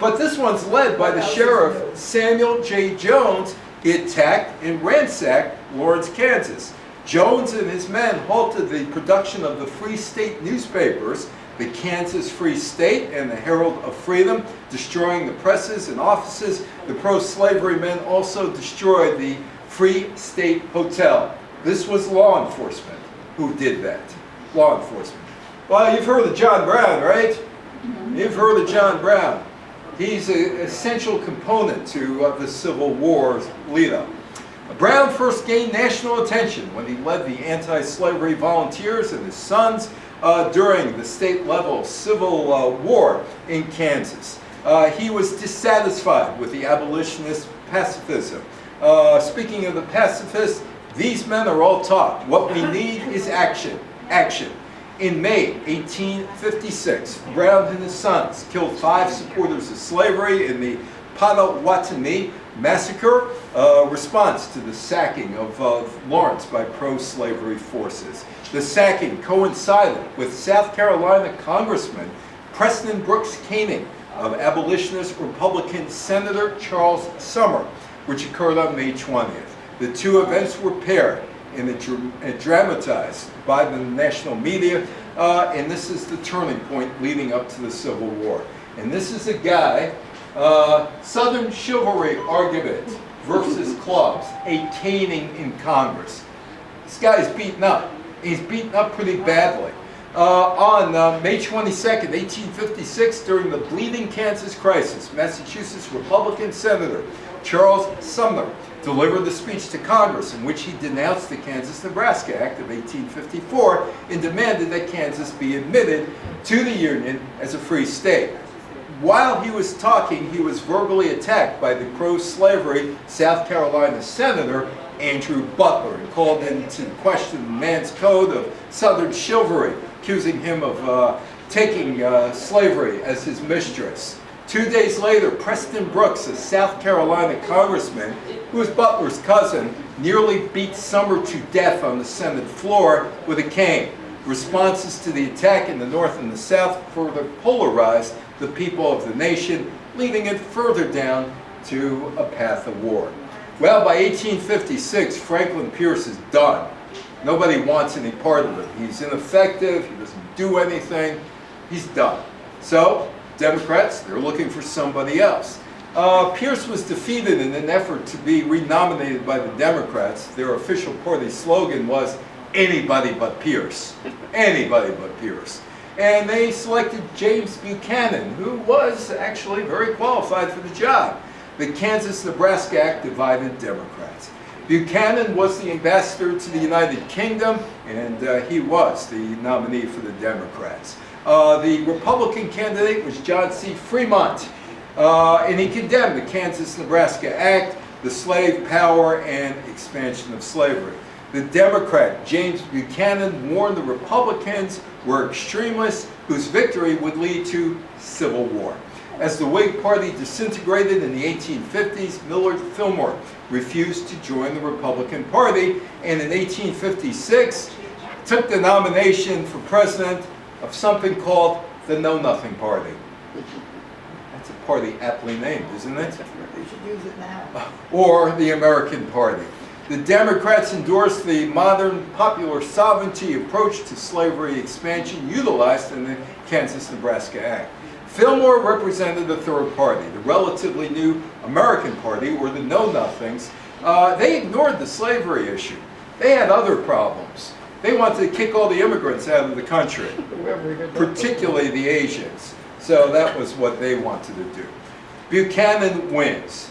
But this one's led by the sheriff, Samuel J. Jones. He attacked and ransacked Lawrence, Kansas. Jones and his men halted the production of the Free State newspapers, the Kansas Free State and the Herald of Freedom, destroying the presses and offices. The pro-slavery men also destroyed the Free State Hotel. This was law enforcement who did that. Law enforcement. Well, you've heard of John Brown, right? You've heard of John Brown. He's an essential component to the Civil War's lead-up. Brown first gained national attention when he led the anti-slavery volunteers and his sons during the state-level Civil War in Kansas. He was dissatisfied with the abolitionist pacifism. Speaking of the pacifists, these men are all talk. What we need is action. Action. In May 1856, Brown and his sons killed 5 supporters of slavery in the Potawatomi massacre, response to the sacking of Lawrence by pro-slavery forces. The sacking coincided with South Carolina Congressman Preston Brooks' caning of abolitionist Republican Senator Charles Sumner, which occurred on May 20th. The two events were paired and dramatized by the national media, and this is the turning point leading up to the Civil War. And this is a guy, Southern chivalry argument versus clubs, a caning in Congress. This guy's beaten up. He's beaten up pretty badly. On May 22nd, 1856, during the Bleeding Kansas crisis, Massachusetts Republican Senator Charles Sumner delivered the speech to Congress in which he denounced the Kansas-Nebraska Act of 1854 and demanded that Kansas be admitted to the Union as a free state. While he was talking, he was verbally attacked by the pro-slavery South Carolina Senator Andrew Butler and called into question the man's code of Southern chivalry, accusing him of taking slavery as his mistress. 2 days later, Preston Brooks, a South Carolina congressman who was Butler's cousin, nearly beat Sumner to death on the Senate floor with a cane. Responses to the attack in the North and the South further polarized the people of the nation, leading it further down to a path of war. Well, by 1856, Franklin Pierce is done. Nobody wants any part of it. He's ineffective, he doesn't do anything, he's done. So, Democrats, they're looking for somebody else. Pierce was defeated in an effort to be renominated by the Democrats. Their official party slogan was, "Anybody but Pierce." Anybody but Pierce. And they selected James Buchanan, who was actually very qualified for the job. The Kansas-Nebraska Act divided Democrats. Buchanan was the ambassador to the United Kingdom, and he was the nominee for the Democrats. The Republican candidate was John C. Fremont, and he condemned the Kansas-Nebraska Act, the slave power, and expansion of slavery. The Democrat, James Buchanan, warned the Republicans were extremists whose victory would lead to civil war. As the Whig Party disintegrated in the 1850s, Millard Fillmore refused to join the Republican Party, and in 1856 took the nomination for president of something called the Know Nothing Party. That's a party aptly named, isn't it? We should use it now. Or the American Party. The Democrats endorsed the modern popular sovereignty approach to slavery expansion utilized in the Kansas-Nebraska Act. Fillmore represented the third party, the relatively new American Party, or the Know-Nothings. They ignored the slavery issue. They had other problems. They wanted to kick all the immigrants out of the country, particularly the Asians. So that was what they wanted to do. Buchanan wins,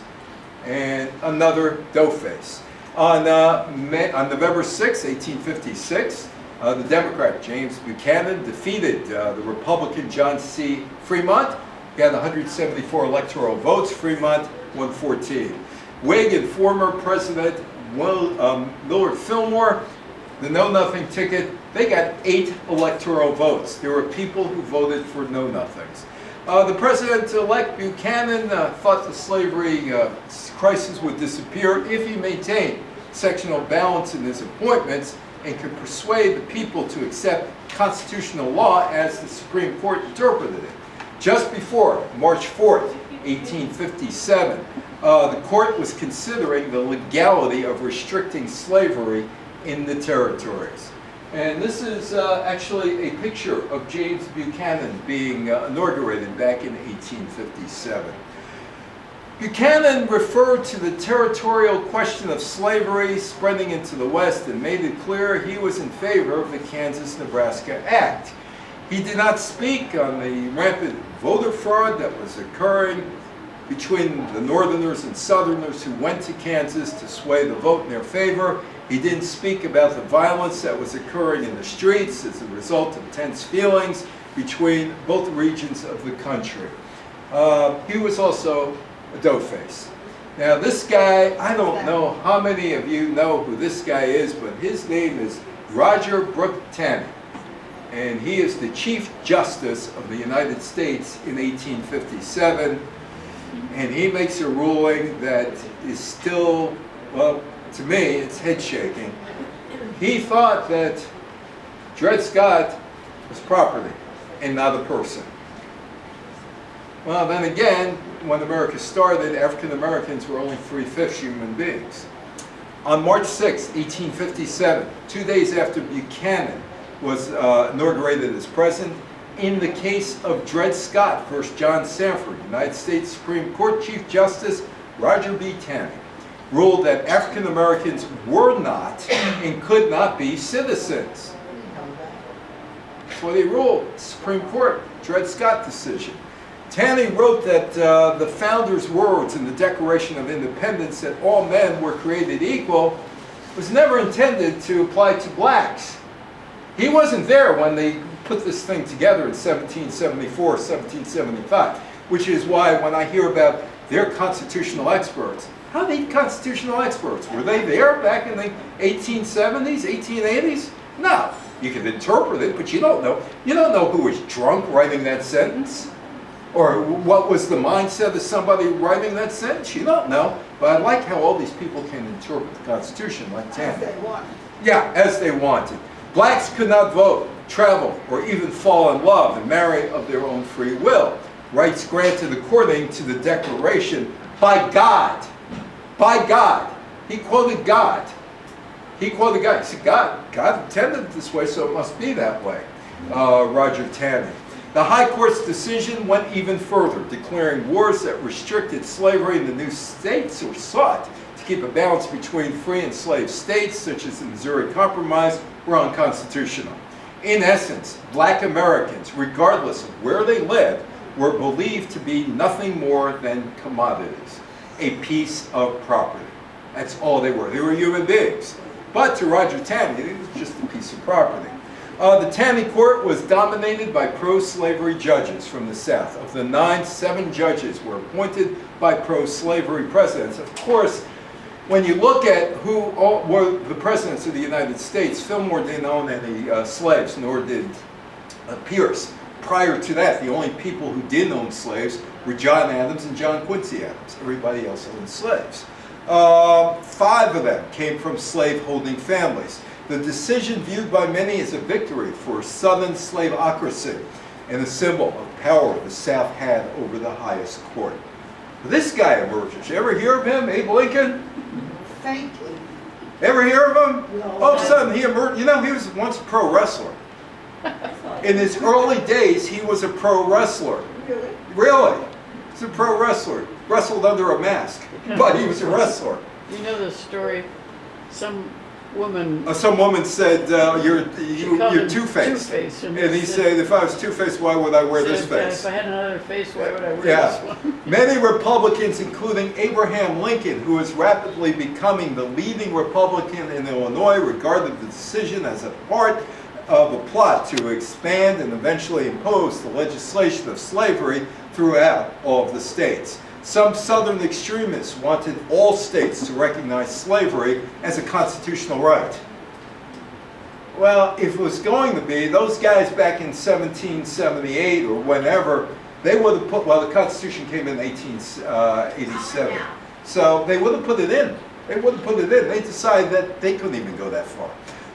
and another doughface. On November 6, 1856, the Democrat James Buchanan defeated the Republican John C. Fremont. He had 174 electoral votes. Fremont won 14. Whig and former President Millard Fillmore, the Know Nothing ticket, they got 8 electoral votes. There were people who voted for Know Nothings. The President-elect Buchanan thought the slavery crisis would disappear if he maintained sectional balance in his appointments and could persuade the people to accept constitutional law as the Supreme Court interpreted it. Just before March 4th, 1857, the court was considering the legality of restricting slavery in the territories. And this is actually a picture of James Buchanan being inaugurated back in 1857. Buchanan referred to the territorial question of slavery spreading into the West and made it clear he was in favor of the Kansas-Nebraska Act. He did not speak on the rampant voter fraud that was occurring between the Northerners and Southerners who went to Kansas to sway the vote in their favor. He didn't speak about the violence that was occurring in the streets as a result of tense feelings between both regions of the country. He was also a doughface. Now this guy, I don't know how many of you know who this guy is, but his name is Roger Brooke Taney. And he is the Chief Justice of the United States in 1857. And he makes a ruling that is still, well, to me, it's head shaking. He thought that Dred Scott was property and not a person. Well, then again, when America started, African Americans were only 3/5 human beings. On March 6, 1857, 2 days after Buchanan was inaugurated as president, in the case of Dred Scott versus John Sanford, United States Supreme Court Chief Justice Roger B. Taney ruled that African Americans were not and could not be citizens. That's what he ruled. Supreme Court, Dred Scott decision. Taney wrote that the founders' words in the Declaration of Independence that all men were created equal was never intended to apply to blacks. He wasn't there when they put this thing together in 1774, 1775, which is why when I hear about their constitutional experts, how are they constitutional experts? Were they there back in the 1870s, 1880s? No. You can interpret it, but you don't know. You don't know who was drunk writing that sentence, or what was the mindset of somebody writing that sentence. You don't know. But I like how all these people can interpret the Constitution like Taney. As they want. Yeah, as they wanted. Blacks could not vote, travel, or even fall in love and marry of their own free will. Rights granted according to the Declaration by God. By God. He quoted God. He quoted God. He said, God intended it this way, so it must be that way. Roger Taney. The High Court's decision went even further, declaring wars that restricted slavery in the new states or sought to keep a balance between free and slave states, such as the Missouri Compromise, were unconstitutional. In essence, black Americans, regardless of where they lived, were believed to be nothing more than commodities, a piece of property. That's all they were. They were human beings. But to Roger Taney, it was just a piece of property. The Taney Court was dominated by pro-slavery judges from the South. Of the 9, 7 judges were appointed by pro-slavery presidents. Of course, when you look at who all were the presidents of the United States, Fillmore didn't own any slaves, nor did Pierce. Prior to that, the only people who didn't own slaves were John Adams and John Quincy Adams. Everybody else owned slaves. 5 of them came from slave-holding families. The decision viewed by many as a victory for Southern slaveocracy and a symbol of power the South had over the highest court. This guy emerges. You ever hear of him, Abe Lincoln? Faintly. Ever hear of him? No. All of a sudden he emerged. You know, he was once a pro wrestler. In his early days, he was a pro wrestler. Really? Really? He's a pro wrestler. Wrestled under a mask, but he was a wrestler. You know the story, some woman, Some woman said, you're called him two-faced. Two-Face, And he said, if I was two-faced, why would I wear this said, face? if I had another face, why would I wear Yeah. this one? Many Republicans, including Abraham Lincoln, who was rapidly becoming the leading Republican in Illinois, regarded the decision as a part of a plot to expand and eventually impose the legislation of slavery throughout all of the states. Some Southern extremists wanted all states to recognize slavery as a constitutional right. Well, if it was going to be, those guys back in 1778 or whenever, they would have put, well, the Constitution came in 1887. So they would have put it in. They would have put it in. They decided that they couldn't even go that far.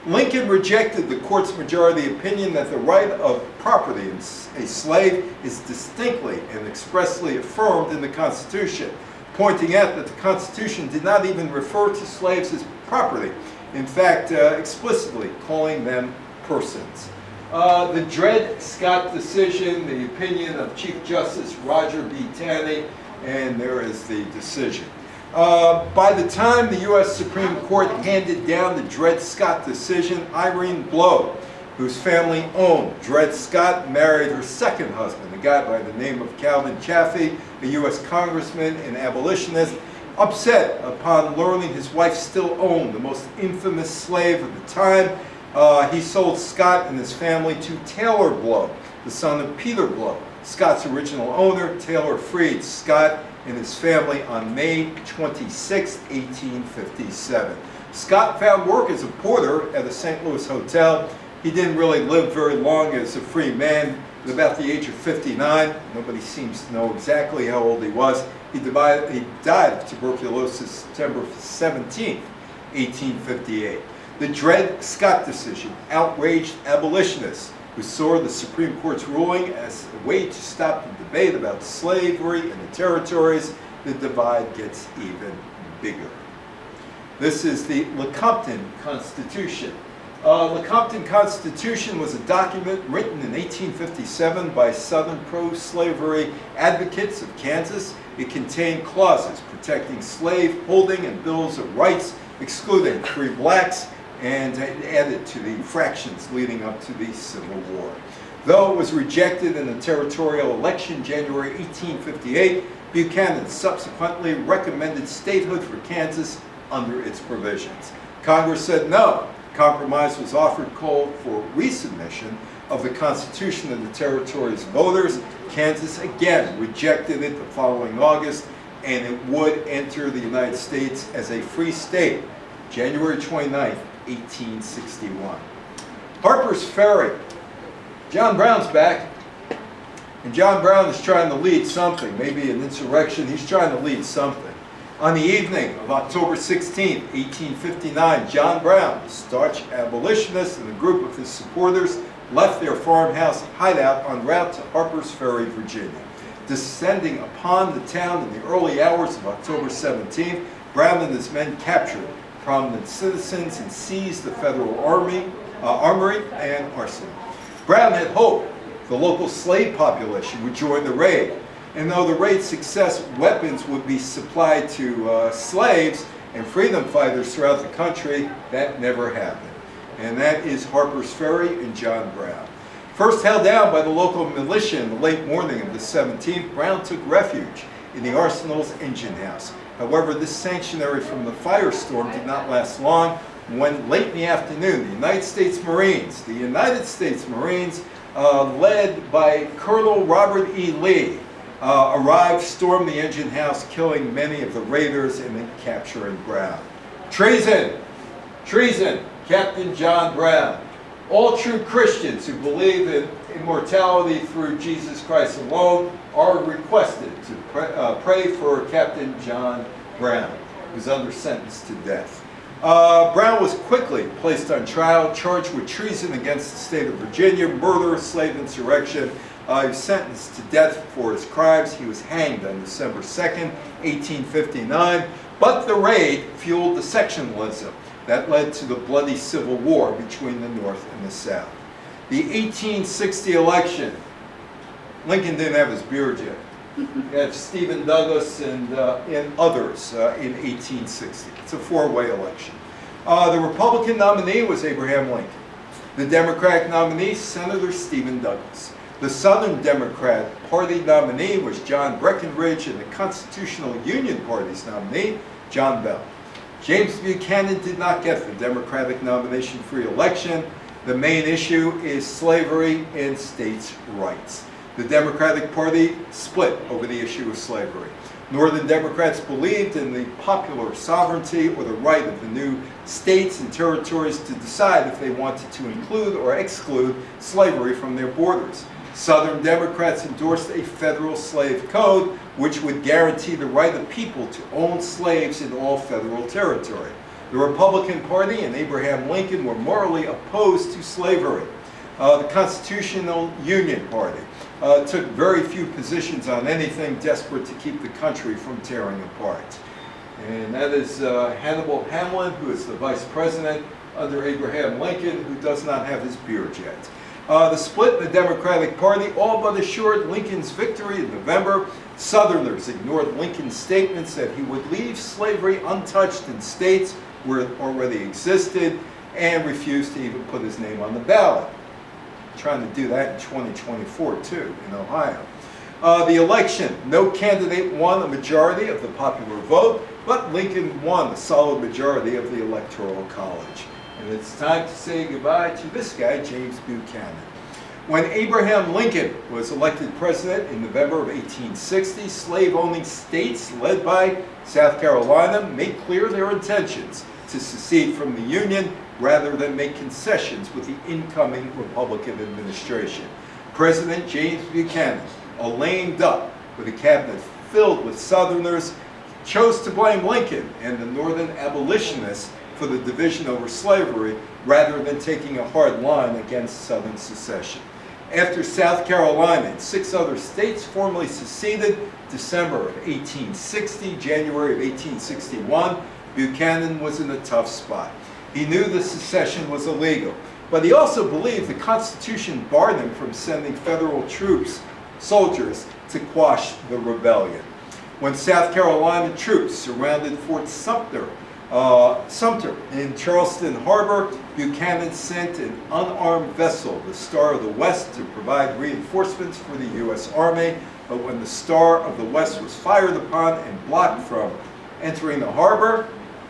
Lincoln rejected the court's majority opinion that the right of property in a slave is distinctly and expressly affirmed in the Constitution, pointing out that the Constitution did not even refer to slaves as property, in fact, explicitly calling them persons. The Dred Scott decision, the opinion of Chief Justice Roger B. Taney, and there is the decision. By the time the U.S. Supreme Court handed down the Dred Scott decision, Irene Blow, whose family owned Dred Scott, married her second husband, a guy by the name of Calvin Chaffee, a U.S. congressman and abolitionist. Upset upon learning his wife still owned the most infamous slave of the time, he sold Scott and his family to Taylor Blow, the son of Peter Blow. Scott's original owner, Taylor, freed Scott and his family on May 26, 1857. Scott found work as a porter at a St. Louis hotel. He didn't really live very long as a free man. At about the age of 59, nobody seems to know exactly how old he was. He died of tuberculosis September 17, 1858. The Dred Scott decision outraged abolitionists who saw the Supreme Court's ruling as a way to stop the debate about slavery in the territories. The divide gets even bigger. This is the Lecompton Constitution. Lecompton Constitution was a document written in 1857 by Southern pro-slavery advocates of Kansas. It contained clauses protecting slave holding and bills of rights, excluding free blacks, and added to the infractions leading up to the Civil War. Though it was rejected in a territorial election January 1858, Buchanan subsequently recommended statehood for Kansas under its provisions. Congress said no. Compromise was offered, called for resubmission of the Constitution to the territory's voters. Kansas again rejected it the following August, and it would enter the United States as a free state, January 29th, 1861. Harper's Ferry. John Brown's back, and John Brown is trying to lead something, maybe an insurrection. He's trying to lead something. On the evening of October 16, 1859, John Brown, a staunch abolitionist, and a group of his supporters left their farmhouse hideout en route to Harper's Ferry, Virginia. Descending upon the town in the early hours of October 17th, Brown and his men captured prominent citizens and seized the federal armory and arsenal. Brown had hoped the local slave population would join the raid, and though the raid's success, weapons would be supplied to slaves and freedom fighters throughout the country. That never happened. and that is Harper's Ferry and John Brown. First held down by the local militia in the late morning of the 17th, Brown took refuge in the Arsenal's engine house. However, this sanctuary from the firestorm did not last long when late in the afternoon, the United States Marines, led by Colonel Robert E. Lee, arrived, stormed the engine house, killing many of the raiders and then capturing Brown. Treason! Treason! Captain John Brown. All true Christians who believe in immortality through Jesus Christ alone are requested to pray for Captain John Brown, who's under sentence to death. Brown was quickly placed on trial, charged with treason against the state of Virginia, murder, slave insurrection. He was sentenced to death for his crimes. He was hanged on December 2nd, 1859. But the raid fueled the sectionalism that led to the bloody Civil War between the North and the South. The 1860 election, Lincoln didn't have his beard yet. He had Stephen Douglas and others in 1860. It's a four-way election. The Republican nominee was Abraham Lincoln. The Democratic nominee, Senator Stephen Douglas. The Southern Democrat Party nominee was John Breckinridge, and the Constitutional Union Party's nominee, John Bell. James Buchanan did not get the Democratic nomination for re-election. The main issue is slavery and states' rights. The Democratic Party split over the issue of slavery. Northern Democrats believed in the popular sovereignty or the right of the new states and territories to decide if they wanted to include or exclude slavery from their borders. Southern Democrats endorsed a federal slave code which would guarantee the right of people to own slaves in all federal territory. The Republican Party and Abraham Lincoln were morally opposed to slavery. The Constitutional Union Party took very few positions on anything, desperate to keep the country from tearing apart. And that is Hannibal Hamlin, who is the vice president under Abraham Lincoln, who does not have his beard yet. The split in the Democratic Party all but assured Lincoln's victory in November. Southerners ignored Lincoln's statements that he would leave slavery untouched in states where it already existed, and refused to even put his name on the ballot. Trying to do that in 2024 too, in Ohio. The election, no candidate won a majority of the popular vote, but Lincoln won a solid majority of the Electoral College. And it's time to say goodbye to this guy, James Buchanan. When Abraham Lincoln was elected president in November of 1860, slave-owning states led by South Carolina made clear their intentions to secede from the Union rather than make concessions with the incoming Republican administration. President James Buchanan, a lame duck with a cabinet filled with Southerners, chose to blame Lincoln and the Northern abolitionists for the division over slavery rather than taking a hard line against Southern secession. After South Carolina and 6 other states formally seceded, December of 1860, January of 1861, Buchanan was in a tough spot. He knew the secession was illegal, but he also believed the Constitution barred him from sending federal troops, soldiers, to quash the rebellion. When South Carolina troops surrounded Fort Sumter in Charleston Harbor, Buchanan sent an unarmed vessel, the Star of the West, to provide reinforcements for the U.S. Army. But when the Star of the West was fired upon and blocked from entering the harbor,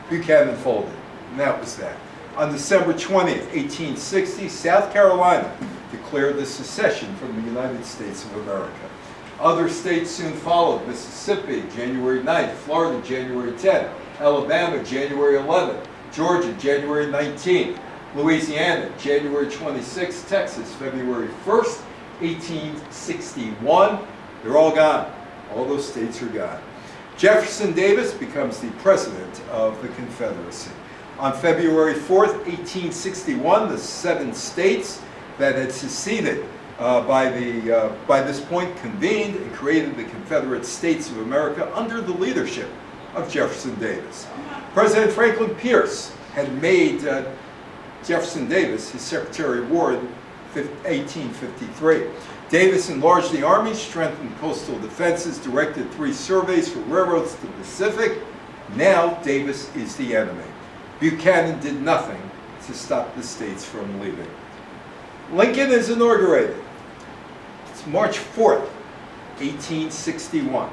Buchanan folded. And that was that. On December 20th, 1860, South Carolina declared the secession from the United States of America. Other states soon followed: Mississippi, January 9th, Florida, January 10th, Alabama, January 11th, Georgia, January 19th, Louisiana, January 26th, Texas, February 1st, 1861. They're all gone. All those states are gone. Jefferson Davis becomes the president of the Confederacy. On February 4th, 1861, the 7 states that had seceded by this point convened and created the Confederate States of America under the leadership of Jefferson Davis. President Franklin Pierce had made Jefferson Davis his Secretary of War in 1853. Davis enlarged the Army, strengthened coastal defenses, directed 3 surveys for railroads to the Pacific. Now Davis is the enemy. Buchanan did nothing to stop the states from leaving. Lincoln is inaugurated. It's March 4th, 1861.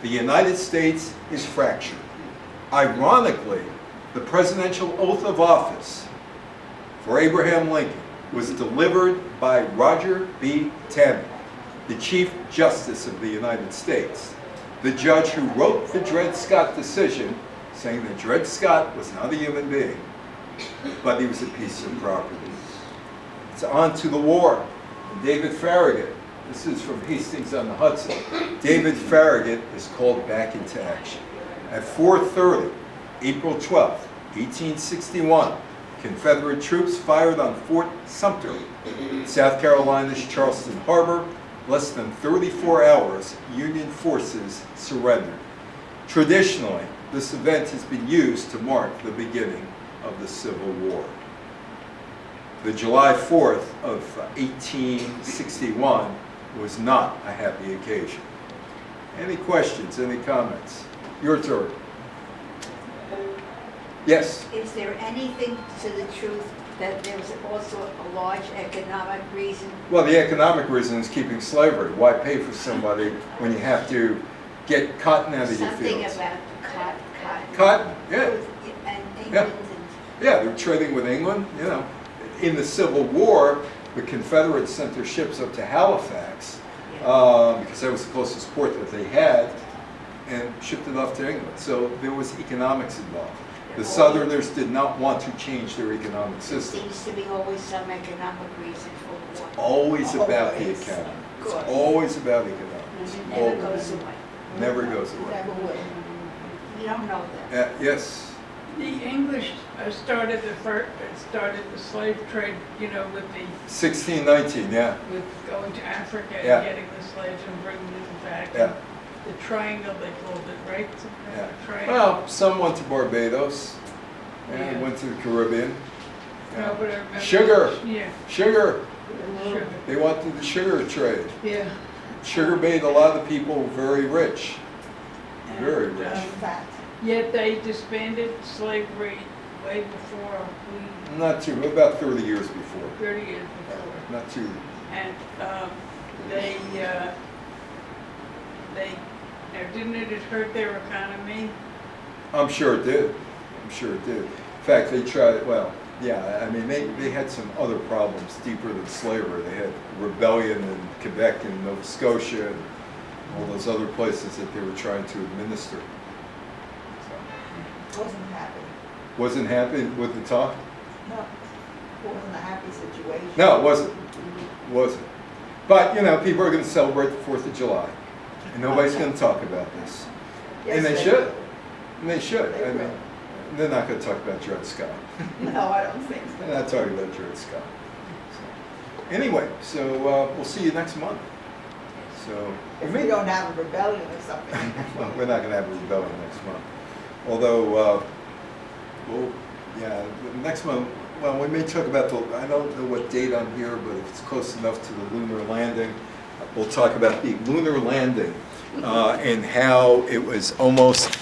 The United States is fractured. Ironically, the presidential oath of office for Abraham Lincoln was delivered by Roger B. Taney, the Chief Justice of the United States, the judge who wrote the Dred Scott decision saying that Dred Scott was not a human being, but he was a piece of property. It's on to the war. David Farragut, this is from Hastings on the Hudson. David Farragut is called back into action. At 4:30, April 12th, 1861, Confederate troops fired on Fort Sumter, South Carolina's Charleston Harbor. Less than 34 hours, Union forces surrendered. Traditionally, this event has been used to mark the beginning of the Civil War. The July 4th of 1861 was not a happy occasion. Any questions, any comments? Your turn. Yes? Is there anything to the truth that there was also a large economic reason? Well, the economic reason is keeping slavery. Why pay for somebody when you have to get cotton out of your Something fields? about cotton. Cotton, yeah. And England Yeah, they're trading with England, you know. In the Civil War, the Confederates sent their ships up to Halifax because that was the closest port that they had and shipped it off to England. So there was economics involved. The Southerners did not want to change their economic there system. seems to be always some economic reason for war. Always about the Always. economy. Of It's course. always about And economics. it never Always. goes away. Never goes away. Never will. You don't know that. Yes. The English started the slave trade, you know, with 1619, yeah. going to Africa Yeah. and getting the slaves and bringing them back. Yeah. The triangle, they called it, right? Some kind Yeah. of triangle. Well, some went to Barbados and Yeah. went to the Caribbean. No, but I remember. Sugar. Yeah, Sugar. sugar. They wanted the sugar trade. Yeah. Sugar made a lot of people very rich. Very And, rich. Fact. Yet they disbanded slavery way before we, Not too, about 30 years before. 30 years before. Not too. And they, now didn't it hurt their economy? I'm sure it did. I'm sure it did. In fact, they tried, well, yeah, I mean, they had some other problems deeper than slavery. They had rebellion in Quebec and Nova Scotia and all those other places that they were trying to administer. So, Wasn't happy. wasn't happy with the talk? No, it wasn't a happy situation. No, it wasn't. It wasn't. But, you know, people are going to celebrate the 4th of July. And nobody's going to talk about this. Yes, And they will. should. And they should. They I mean, will. they're not going to talk about Dred Scott. No, I don't think so. They're not talking about Dred Scott. So, anyway, so we'll see you next month. So If we don't have a rebellion or something. well, we're not going to have a rebellion next month. Although, well, yeah, next month. Well, we may talk about the. I don't know what date on here, but if it's close enough to the lunar landing, we'll talk about the lunar landing and how it was almost